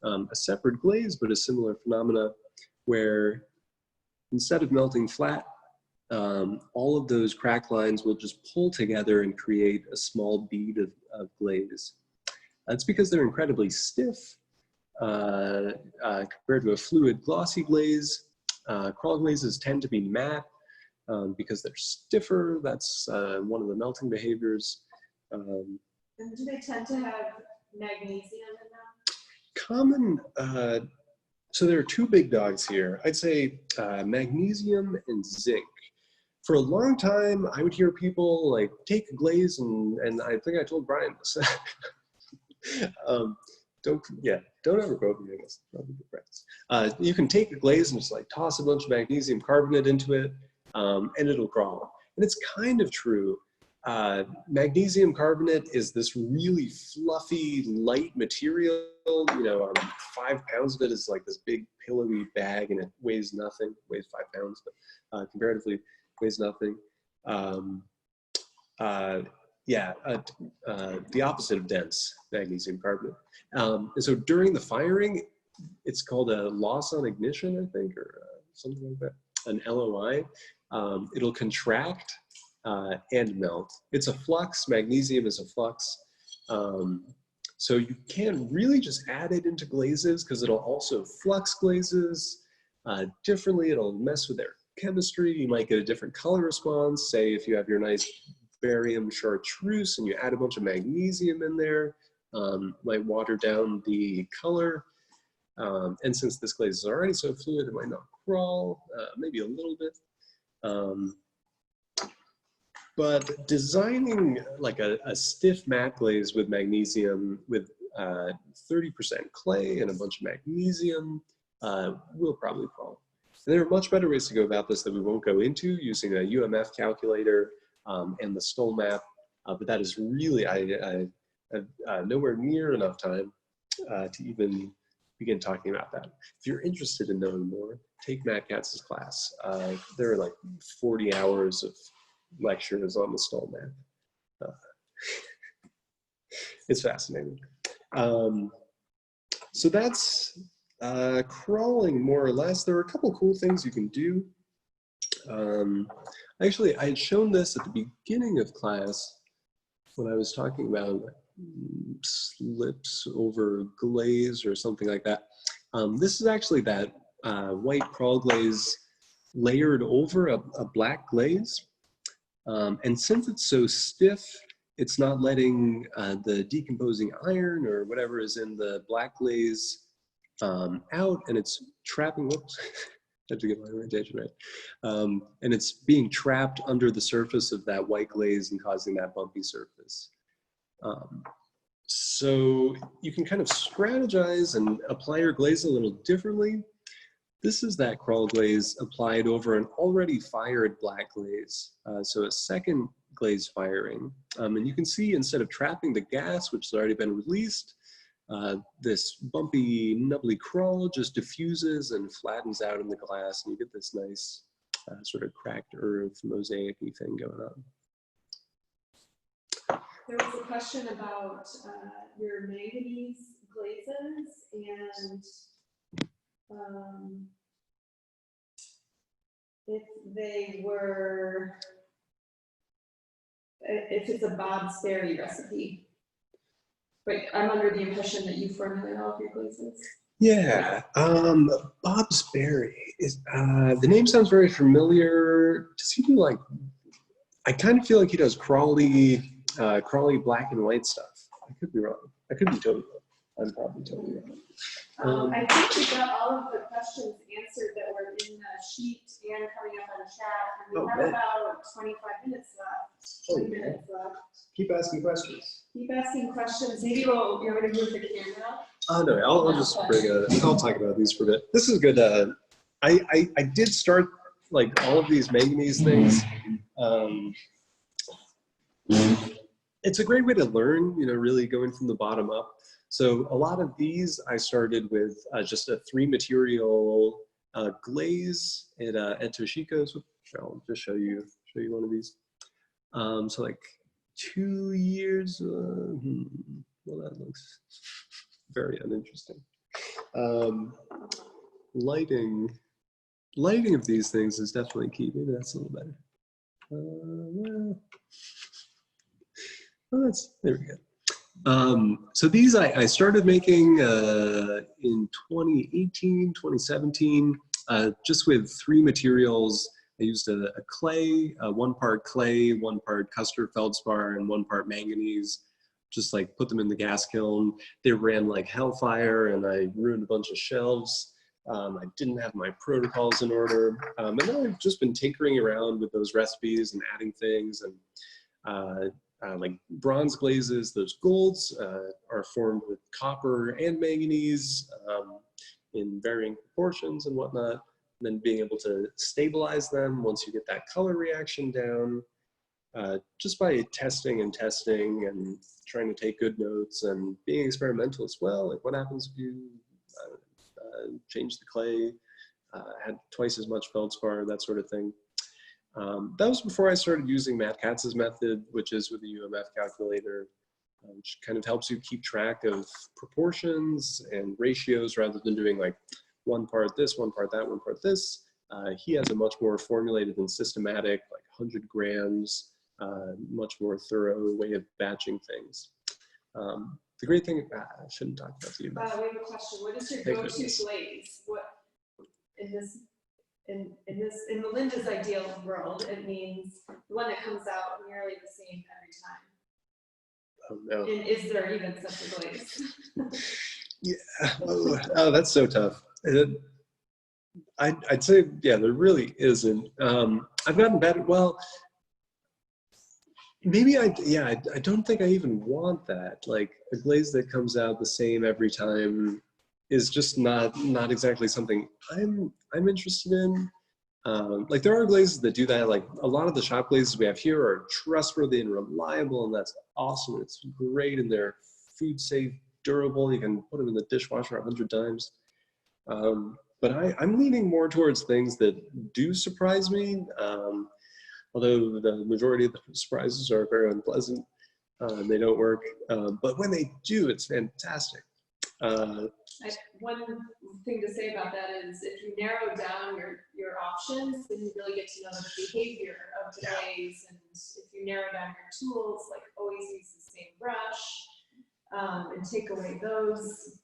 a separate glaze, but a similar phenomena where instead of melting flat, all of those crack lines will just pull together and create a small bead of glaze. That's because they're incredibly stiff compared to a fluid glossy glaze. Crawl glazes tend to be matte because they're stiffer. That's one of the melting behaviors. And do they tend to have magnesium in them? Common, so there are two big dogs here. I'd say magnesium and zinc. For a long time, I would hear people like take a glaze and I think I told Brian this. Don't ever quote me on this. You can take a glaze and just like toss a bunch of magnesium carbonate into it and it'll crawl. And it's kind of true, Magnesium carbonate is this really fluffy, light material. 5 pounds of it is like this big pillowy bag, and it weighs nothing. It weighs 5 pounds, but comparatively weighs nothing. The opposite of dense, magnesium carbonate. And so during the firing, it's called a loss on ignition, I think, or something like that, an LOI. It'll contract and melt. It's a flux. Magnesium is a flux. So you can't really just add it into glazes because it'll also flux glazes differently. It'll mess with their chemistry. You might get a different color response. Say if you have your nice barium chartreuse and you add a bunch of magnesium in there, might water down the color. And since this glaze is already so fluid, it might not crawl, maybe a little bit. But designing like a stiff matte glaze with magnesium with 30% clay and a bunch of magnesium will probably crawl. And there are much better ways to go about this that we won't go into using a UMF calculator and the Stoll map, but that is really, I have nowhere near enough time to even begin talking about that. If you're interested in knowing more, take Matt Katz's class. There are like 40 hours of lectures on the Stoll map. It's fascinating. So that's crawling more or less. There are a couple cool things you can do. Actually, I had shown this at the beginning of class when I was talking about slips over glaze or something like that. This is actually that white crawl glaze layered over a black glaze. And since it's so stiff, it's not letting the decomposing iron or whatever is in the black glaze out, and it's trapping, whoops, I have to get my orientation right. And it's being trapped under the surface of that white glaze and causing that bumpy surface. So you can kind of strategize and apply your glaze a little differently. This is that crawl glaze applied over an already fired black glaze. So a second glaze firing. And you can see instead of trapping the gas, which has already been released, this bumpy, nubbly crawl just diffuses and flattens out in the glass, and you get this nice sort of cracked earth mosaic-y thing going on. There was a question about your manganese glazes and if they were, if it's a Bob Sperry recipe. But I'm under the impression that you formulate all of your glazes. Yeah, Bob Sperry is, the name sounds very familiar. Does he do like, I kind of feel like he does crawly black and white stuff. I could be wrong. I could be totally wrong. I'm probably totally wrong. I think we got all of the questions answered that were in the sheet and coming up on chat. And we have about 25 minutes left. 20 minutes left. Keep asking questions. Keep asking questions. Maybe you're going to move the camera. Oh no, I'll just I'll talk about these for a bit. This is good. I did start like all of these manganese things. It's a great way to learn, really going from the bottom up. So a lot of these I started with just a 3-material glaze at Toshiko's. I'll just show you one of these. So like 2 years. Well, that looks very uninteresting. Lighting of these things is definitely key. Maybe that's a little better. Well, there we go. So these I started making in 2018, 2017, just with 3 materials. I used a clay, 1 part clay, 1 part Custer feldspar, and 1 part manganese. Just like put them in the gas kiln. They ran like hellfire, and I ruined a bunch of shelves. I didn't have my protocols in order. And then I've just been tinkering around with those recipes and adding things. And like bronze glazes, those golds are formed with copper and manganese in varying proportions and whatnot. And then being able to stabilize them once you get that color reaction down. just by testing and trying to take good notes and being experimental as well. Like what happens if you change the clay, had twice as much feldspar, that sort of thing. That was before I started using Matt Katz's method, which is with the UMF calculator, which kind of helps you keep track of proportions and ratios rather than doing like one part this, one part that, one part this. He has a much more formulated and systematic, like 100 grams, much more thorough way of batching things. The great thing, I shouldn't talk about the UMF. We have a question. What is your go-to glaze? What in Melinda's ideal world, it means the one that comes out nearly the same every time. Oh no. And is there even such a glaze? Yeah. Oh, that's so tough. I'd say, yeah, there really isn't. I've gotten better. Well, maybe I don't think I even want that. Like a glaze that comes out the same every time is just not exactly something I'm interested in. Like there are glazes that do that. Like a lot of the shop glazes we have here are trustworthy and reliable, and that's awesome. It's great, and they're food safe, durable. You can put them in the dishwasher 100 times. But I'm leaning more towards things that do surprise me. Although the majority of the surprises are very unpleasant, they don't work. But when they do, it's fantastic. One thing to say about that is if you narrow down your options, then you really get to know the behavior of the glaze. And if you narrow down your tools, like always use the same brush and take away those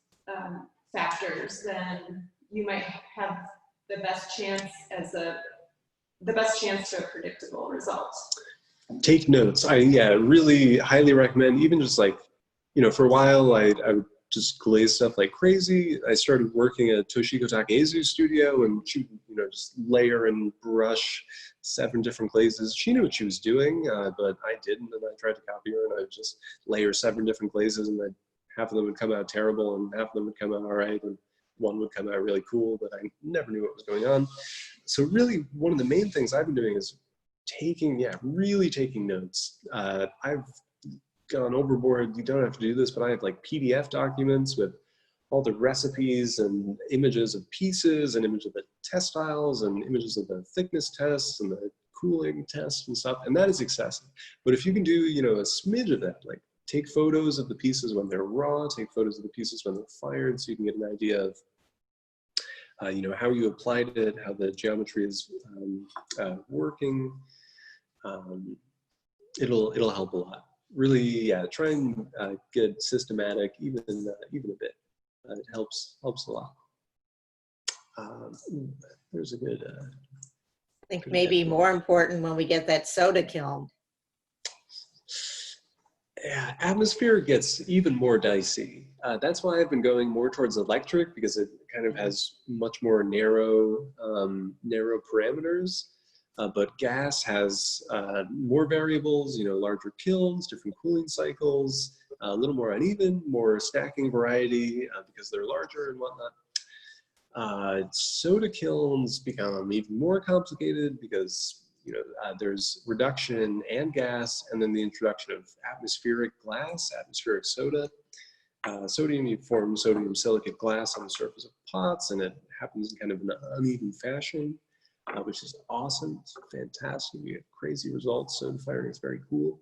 factors, then you might have the best chance to a predictable result. Take notes. I really highly recommend, even just like, for a while I would just glaze stuff like crazy. I started working at Toshiko Takezu's studio, and she would, just layer and brush 7 different glazes. She knew what she was doing, but I didn't, and I tried to copy her, and I would just layer 7 different glazes, and then half of them would come out terrible, and half of them would come out all right, and one would come out really cool, but I never knew what was going on. So really, one of the main things I've been doing is really taking notes. I've gone overboard. You don't have to do this, but I have like PDF documents with all the recipes and images of pieces and images of the test styles and images of the thickness tests and the cooling tests and stuff, and that is excessive. But if you can do, a smidge of that, like take photos of the pieces when they're raw, take photos of the pieces when they're fired, so you can get an idea of how you applied it, how the geometry is working. It'll help a lot. Really, try and get systematic, even a bit. It helps a lot. There's a good. I think maybe more important when we get that soda kiln. Yeah, atmospheric gets even more dicey. That's why I've been going more towards electric, because it kind of has much more narrow parameters. But gas has more variables, larger kilns, different cooling cycles, a little more uneven, more stacking variety because they're larger and whatnot. Soda kilns become even more complicated because there's reduction and gas, and then the introduction of atmospheric glass, atmospheric soda. Sodium, you form sodium silicate glass on the surface of pots, and it happens in kind of an uneven fashion, which is awesome. It's fantastic. You get crazy results. Soda firing is very cool.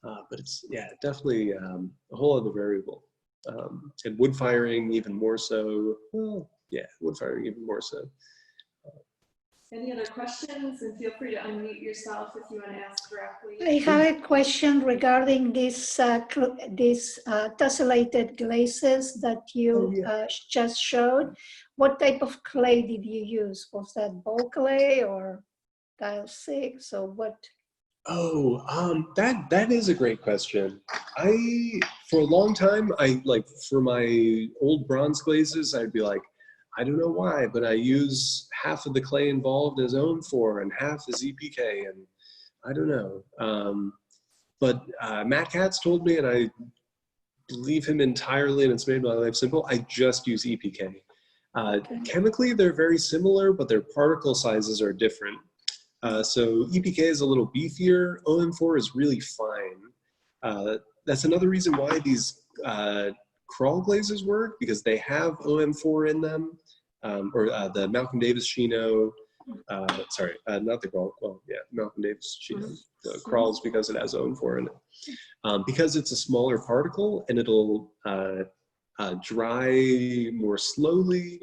But it's, definitely a whole other variable. And wood firing even more so. Well, wood firing even more so. Any other questions? And feel free to unmute yourself if you want to ask directly. I have a question regarding this tessellated glazes that you just showed. What type of clay did you use? Was that ball clay or tile 6 or what? Oh, that is a great question. For a long time, for my old bronze glazes, I'd be like, I don't know why, but I use half of the clay involved as Ohm4 and half as EPK, and I don't know. But Matt Katz told me, and I believe him entirely, and it's made my life simple, I just use EPK. Chemically, they're very similar, but their particle sizes are different. So EPK is a little beefier. OM4 is really fine. That's another reason why these crawl glazes work, because they have OM4 in them, or the Malcolm Davis Chino. Sorry, not the crawl. Well, yeah, Malcolm Davis Chino. The crawls because it has OM4 in it. Because it's a smaller particle and it'll dry more slowly.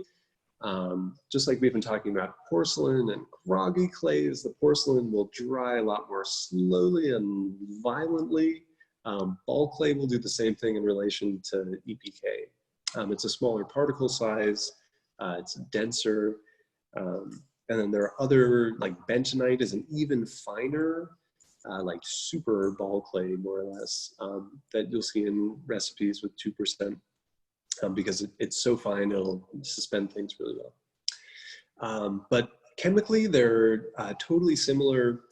Just like we've been talking about porcelain and groggy clays, the porcelain will dry a lot more slowly and violently. Ball clay will do the same thing in relation to EPK. It's a smaller particle size, it's denser, and then there are other, like bentonite is an even finer, like super ball clay, more or less, that you'll see in recipes with 2%. Because it's so fine, it'll suspend things really well. But chemically, they're totally similar.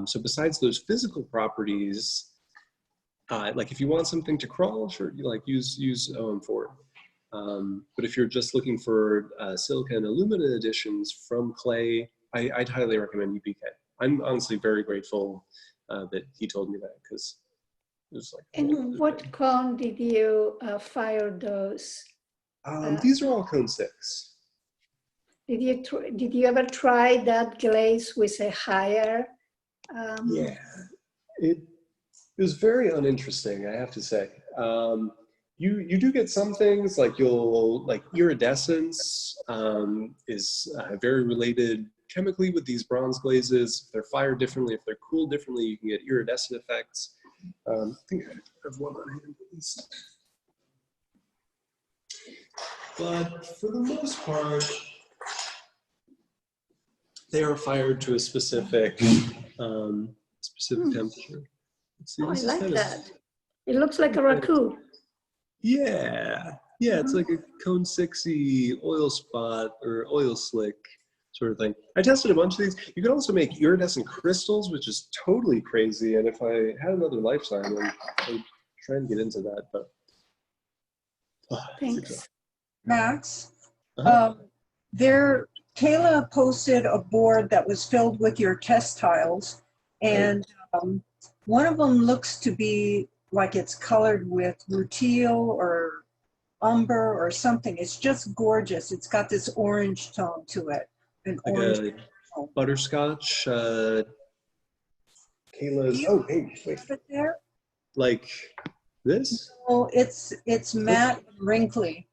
So besides those physical properties, like if you want something to crawl, sure, you like use OM4. But if you're just looking for silica and alumina additions from clay, I'd highly recommend EPK. I'm honestly very grateful that he told me that, because it was like. And what cone did you fire those? These are all cone 6. Did you ever try that glaze with a higher? Yeah, it was very uninteresting, I have to say. You do get some things like iridescence is very related chemically with these bronze glazes. If they're fired differently, if they're cooled differently, you can get iridescent effects. I think I have one on hand at least. But for the most part, they are fired to a specific temperature. Let's see, Oh, I this is like kind of, that. It looks like a raku. yeah, it's like a cone 6-y oil spot or oil slick sort of thing. I tested a bunch of these. You can also make iridescent crystals, which is totally crazy. And if I had another lifetime, I'd try and get into that. But Thanks. Max, Uh-huh. Kayla posted a board that was filled with your test tiles, and one of them looks to be like it's colored with rutile or umber or something. It's just gorgeous. It's got this orange tone to it. An Like orange a butterscotch. Kayla's. Oh, hey, wait. Have it there? Like this? Oh, it's matte and wrinkly.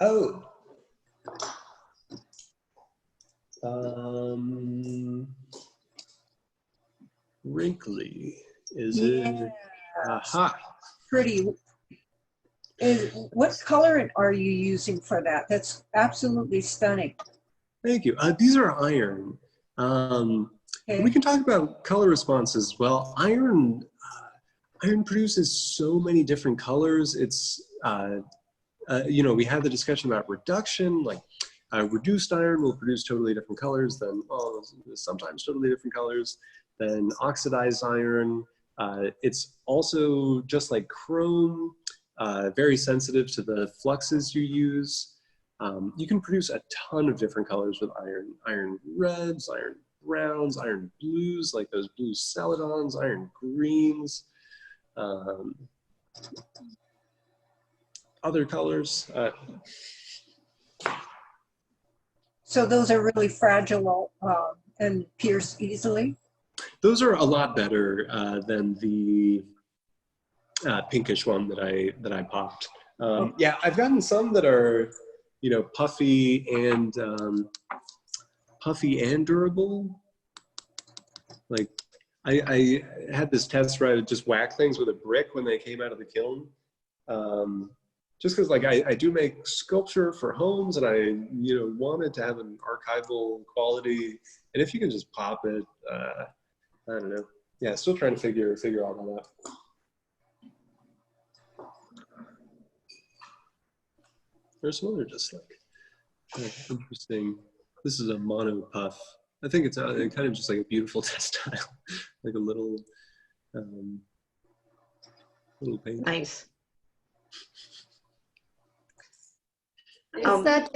Oh. Wrinkly. Is it? Aha. Pretty. What color are you using for that? That's absolutely stunning. Thank you. These are iron. Okay. We can talk about color responses. Well, iron produces so many different colors. It's, we had the discussion about reduction, like reduced iron will produce totally different colors than, well, sometimes totally different colors than oxidized iron. It's also just like chrome, very sensitive to the fluxes you use. You can produce a ton of different colors with iron. Iron reds, iron browns, iron blues, like those blue celadons, iron greens, other colors. So those are really fragile and pierce easily? Those are a lot better than the pinkish one that I popped. Yeah, I've gotten some that are, puffy and durable. Like I had this test where I would just whack things with a brick when they came out of the kiln. Just because like I do make sculpture for homes, and I wanted to have an archival quality, and if you can just pop it, I don't know. Yeah, still trying to figure all that out. There's some other just like interesting. This is a mono puff. I think it's kind of just like a beautiful textile, like a little paint. Nice. Is that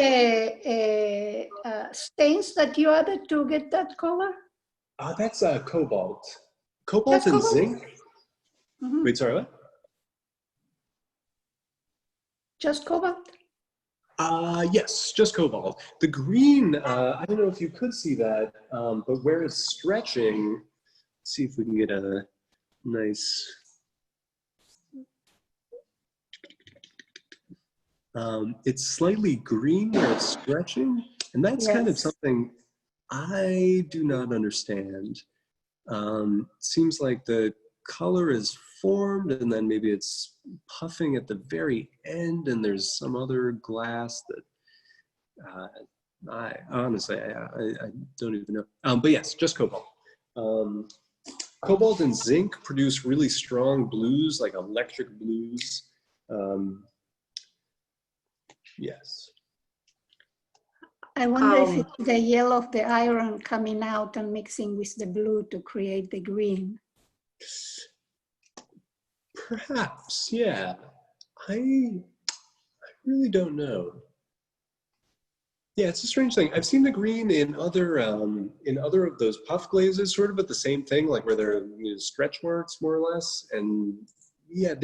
stains that you added to get that color? That's cobalt. Cobalt Just and cobalt? zinc. Mhm. Wait, sorry, what? Just cobalt? Yes, just cobalt. The green, I don't know if you could see that, but where it's stretching, let's see if we can get a nice, it's slightly green where it's stretching, and that's kind of Yes. something I do not understand. Seems like the color is formed and then maybe it's puffing at the very end and there's some other glass that I honestly, I don't even know. But yes, just cobalt. Cobalt and zinc produce really strong blues, like electric blues. Yes. I wonder if it's the yellow of the iron coming out and mixing with the blue to create the green. Perhaps, yeah. I really don't know. Yeah, it's a strange thing. I've seen the green in other of those puff glazes, sort of at the same thing, like where they're stretch marks more or less. And yeah,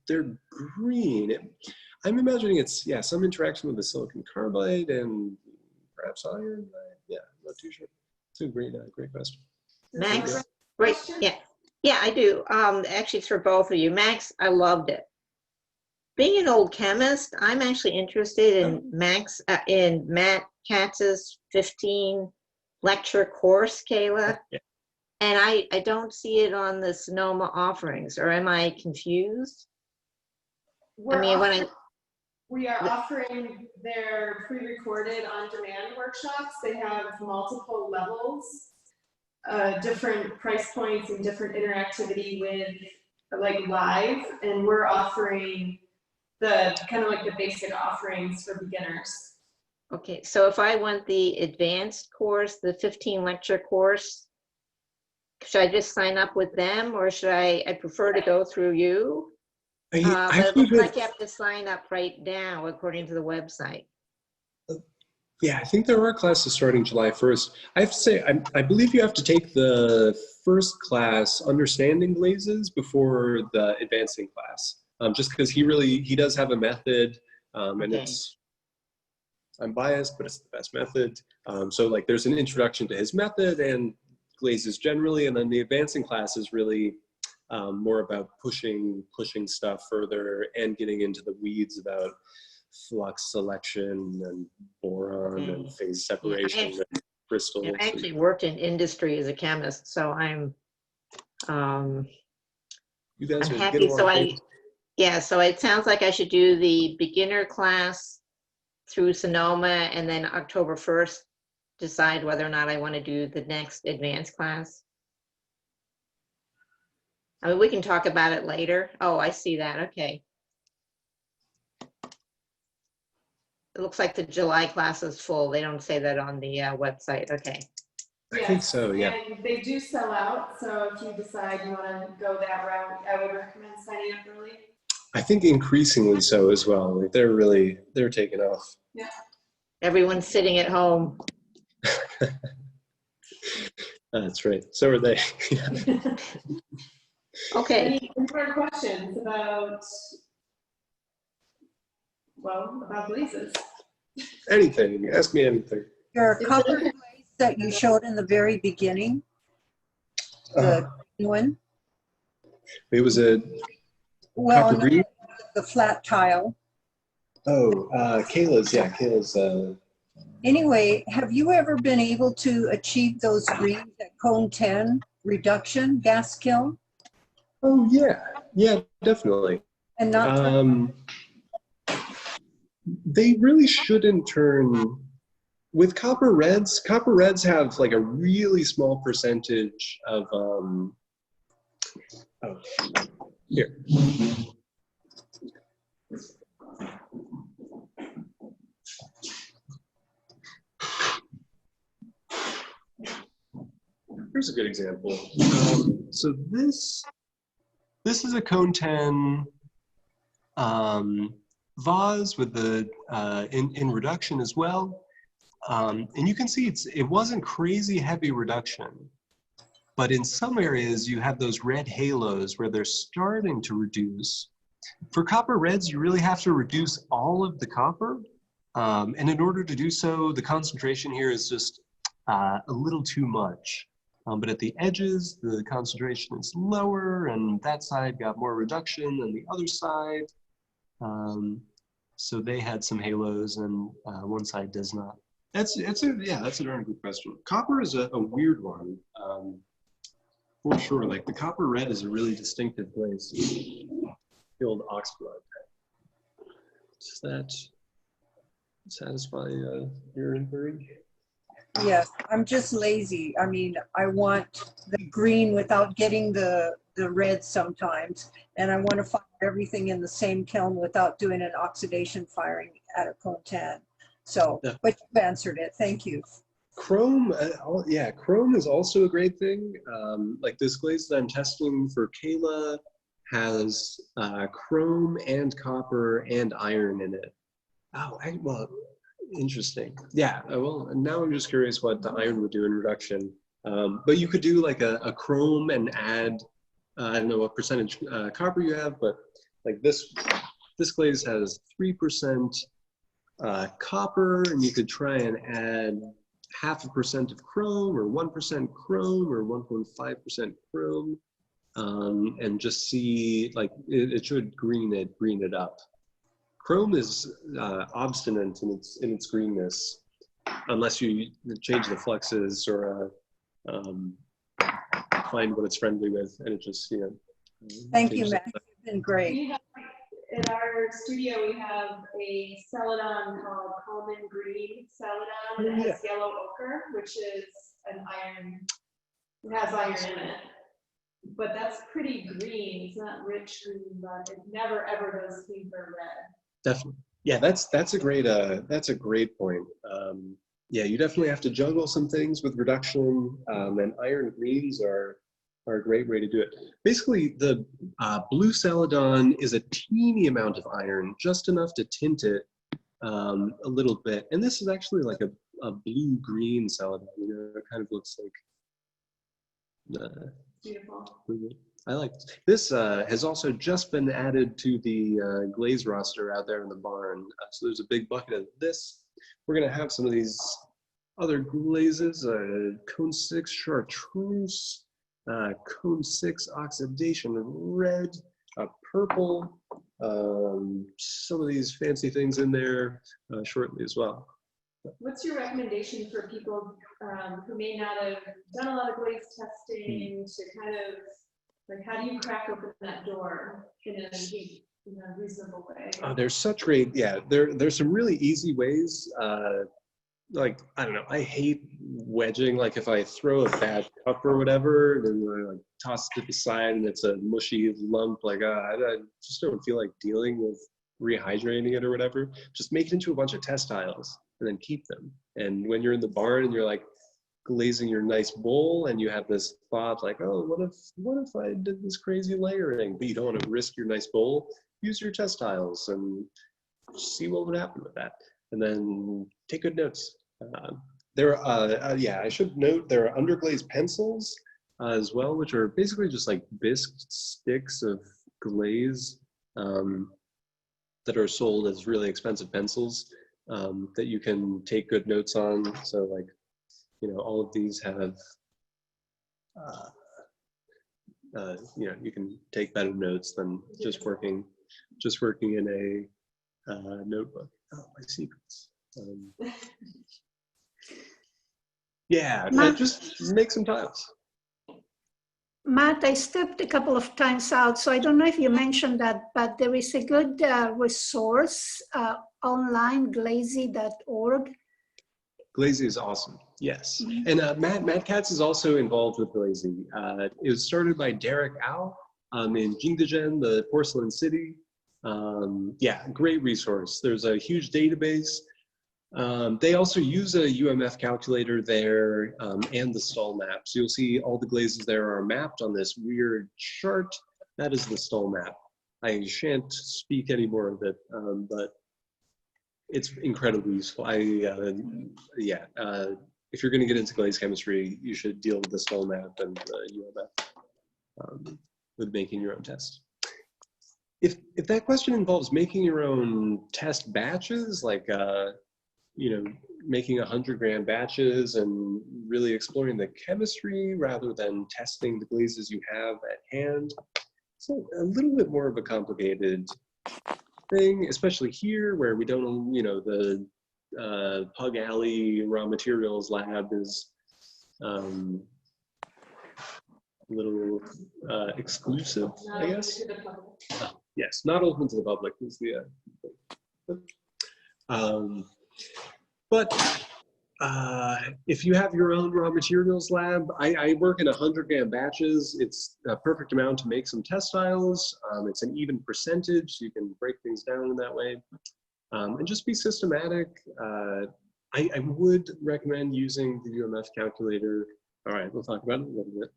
they're green. I'm imagining it's some interaction with the silicon carbide and perhaps iron. Yeah, I'm not too sure. It's a great question. Max, right? Yeah, I do. Actually, it's for both of you. Max, I loved it. Being an old chemist, I'm actually interested in Matt Katz's 15 lecture course, Kayla. Yeah. And I don't see it on the Sonoma offerings, or am I confused? We are offering their pre-recorded on-demand workshops. They have multiple levels, different price points and different interactivity with like live, and we're offering the kind of like the basic offerings for beginners. Okay, so if I want the advanced course, the 15 lecture course, should I just sign up with them, or should I prefer to go through you? But it looks like you have to sign up right now according to the website. Yeah, I think there are classes starting July 1st. I have to say, I believe you have to take the first class, Understanding Glazes, before the advancing class. Just because he does have a method, and I'm biased, but it's the best method. So like there's an introduction to his method and glazes generally, and then the advancing class is really more about pushing stuff further and getting into the weeds about flux selection and boron and phase separation and crystals. I actually worked in industry as a chemist, so I'm you guys are happy. So it sounds like I should do the beginner class through Sonoma, and then October 1st decide whether or not I want to do the next advanced class. I mean, we can talk about it later. Oh, I see that. Okay. It looks like the July class is full. They don't say that on the website. Okay. I think so, yeah. And they do sell out, so if you decide you want to go that route, I would recommend signing up early. I think increasingly so as well. Like they're taking off. Yeah. Everyone's sitting at home. That's right. So are they. Okay. Any more questions about glazes? Anything. Ask me anything. Your copper glaze that you showed in the very beginning, the green one. It was a Well, copper green? the flat tile. Oh, Kayla's. Anyway, have you ever been able to achieve those greens at cone 10 reduction gas kiln? Oh yeah, definitely. And not they really shouldn't turn with copper reds. Copper reds have like a really small percentage of here. Here's a good example. So this is a cone 10 vase with the in reduction as well. And you can see it wasn't crazy heavy reduction, but in some areas you have those red halos where they're starting to reduce. For copper reds, you really have to reduce all of the copper. And in order to do so, the concentration here is just a little too much. But at the edges, the concentration is lower, and that side got more reduction than the other side. So they had some halos, and one side does not. That's a darn good question. Copper is a weird one, for sure. Like the copper red is a really distinctive glaze. The old oxblood. Does that satisfy your inquiry? Yes, I'm just lazy. I mean, I want the green without getting the red sometimes. And I want to fire everything in the same kiln without doing an oxidation firing at a cone tan. So, Yeah. but you've answered it. Thank you. Chrome, yeah, chrome is also a great thing. Like this glaze that I'm testing for Kayla has chrome and copper and iron in it. Oh, well, interesting. Yeah, well, now I'm just curious what the iron would do in reduction. But you could do like a chrome and add, I don't know what percentage copper you have, but like this glaze has 3% copper, and you could try and add 0.5% of chrome, or 1% chrome, or 1.5% chrome, and just see, like, it should green it up. Chrome is obstinate in its greenness, unless you change the fluxes or find what it's friendly with, and it just, you know. Thank you, Matt. You've been great. We have, in our studio, we have a celadon called Coleman Green celadon that has yellow ochre, which is an iron, it has iron in it. But that's pretty green. It's not rich green, but it never ever goes clean for red. Definitely. Yeah, that's a great point. Yeah, you definitely have to juggle some things with reduction, and iron greens are a great way to do it. Basically, the blue celadon is a teeny amount of iron, just enough to tint it a little bit. And this is actually like a blue-green celadon. You know, it kind of looks like. Beautiful. I like this. This has also just been added to the glaze roster out there in the barn. So there's a big bucket of this. We're going to have some of these other glazes, cone 6 chartreuse, cone 6 oxidation red, purple, some of these fancy things in there shortly as well. What's your recommendation for people who may not have done a lot of glaze testing to kind of, like, how do you crack open that door in a reasonable way? There's such great, yeah, there's some really easy ways. Like, I don't know, I hate wedging. Like if I throw a bad cup or whatever, then I like toss it to the side and it's a mushy lump, like I just don't feel like dealing with rehydrating it or whatever. Just make it into a bunch of textiles and then keep them. And when you're in the barn and you're like glazing your nice bowl and you have this thought like, oh, what if I did this crazy layering? But you don't want to risk your nice bowl. Use your textiles and see what would happen with that. And then take good notes. Yeah, I should note there are underglaze pencils as well, which are basically just like bisque sticks of glaze that are sold as really expensive pencils that you can take good notes on. So like, you know, all of these have, you know, you can take better notes than just working in a notebook. Oh, my secrets. Yeah, just make some tiles. Matt, I stepped a couple of times out, so I don't know if you mentioned that, but there is a good resource online, glazy.org. Glazy is awesome, yes. And Matt Katz is also involved with Glazy. It was started by Derek Au in Jingdezhen, the porcelain city. Yeah, great resource. There's a huge database. They also use a UMF calculator there and the stall map. So you'll see all the glazes there are mapped on this weird chart. That is the stall map. I shan't speak any more of it, but it's incredibly useful. If you're going to get into glaze chemistry, you should deal with the stole map and UMF with making your own test. If that question involves making your own test batches, like making 100-gram batches and really exploring the chemistry rather than testing the glazes you have at hand, it's a little bit more of a complicated thing, especially here where we don't, the Pug Alley raw materials lab is a little exclusive, I guess. Yes, not open to the public is the. But if you have your own raw materials lab, I work in 100-gram batches. It's a perfect amount to make some test styles. It's an even percentage, so you can break things down in that way. And just be systematic. I would recommend using the UMF calculator. All right, we'll talk about it in a little bit.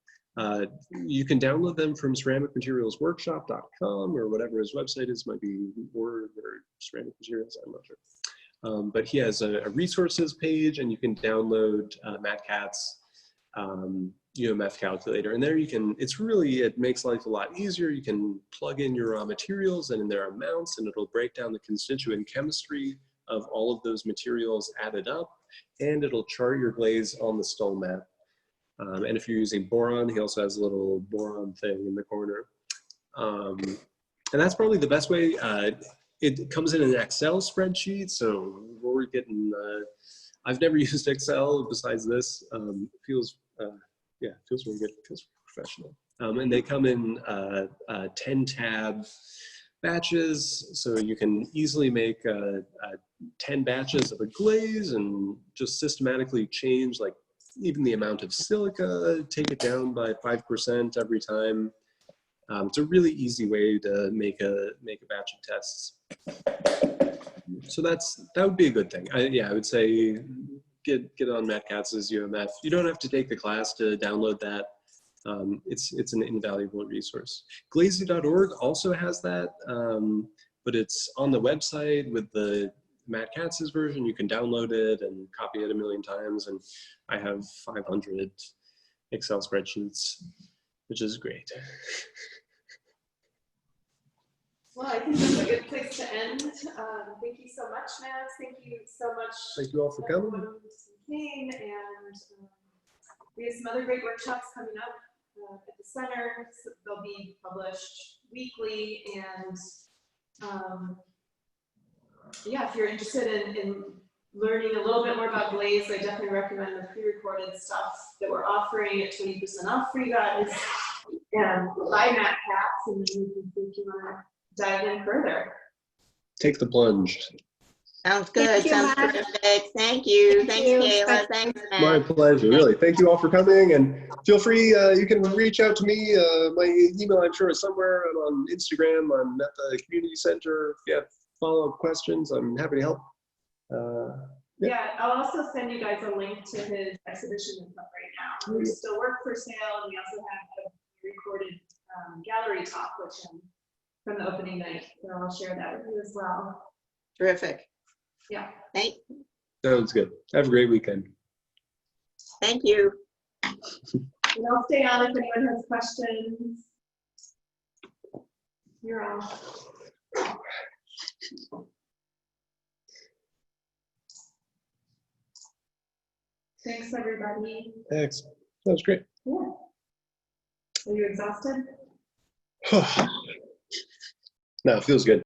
You can download them from ceramicmaterialsworkshop.com or whatever his website is, might be Word or Ceramic Materials, I'm not sure. But he has a resources page, and you can download Matt Katz's UMF calculator. And there you can, it makes life a lot easier. You can plug in your raw materials and in their amounts, and it'll break down the constituent chemistry of all of those materials added up, and it'll chart your glaze on the stole map. And if you're using boron, he also has a little boron thing in the corner. And that's probably the best way. It comes in an Excel spreadsheet, so we're getting, I've never used Excel besides this. It feels really good, it feels professional. And they come in 10 tab batches, so you can easily make 10 batches of a glaze and just systematically change like even the amount of silica, take it down by 5% every time. It's a really easy way to make a batch of tests. So that would be a good thing. I would say get on Matt Katz's UMF. You don't have to take the class to download that. It's an invaluable resource. Glazing.org also has that, but it's on the website with the Matt Katz's version. You can download it and copy it a million times, and I have 500 Excel spreadsheets, which is great. Well, I think that's a good place to end. Thank you so much, Max. Thank you so much. Thank you all for coming. Everyone who came, and we have some other great workshops coming up at the center. So they'll be published weekly, and if you're interested in learning a little bit more about Glaze, I definitely recommend the pre-recorded stuff that we're offering at 20% off for you guys. And buy Matt Katz, and then you can see if you want to dive in further. Take the plunge. Sounds good. Thank you, Sounds Matt. terrific. Thank you. Thank Thanks, you. Kayla. Thanks, Matt. My pleasure, really. Thank you all for coming, and feel free, you can reach out to me. My email, I'm sure, is somewhere. I'm on Instagram. I'm at the community center. If you have follow-up questions, I'm happy to help. Yeah, I'll also send you guys a link to his exhibition and stuff right now. There's still work for sale, and we also have a recorded gallery talk with him from the opening night. So I'll share that with you as well. Terrific. Yeah. Sounds good. Have a great weekend. Thank you. And I'll stay on if anyone has questions. You're on. Thanks, everybody. Thanks. That was great. Yeah. Are you exhausted? No, it feels good.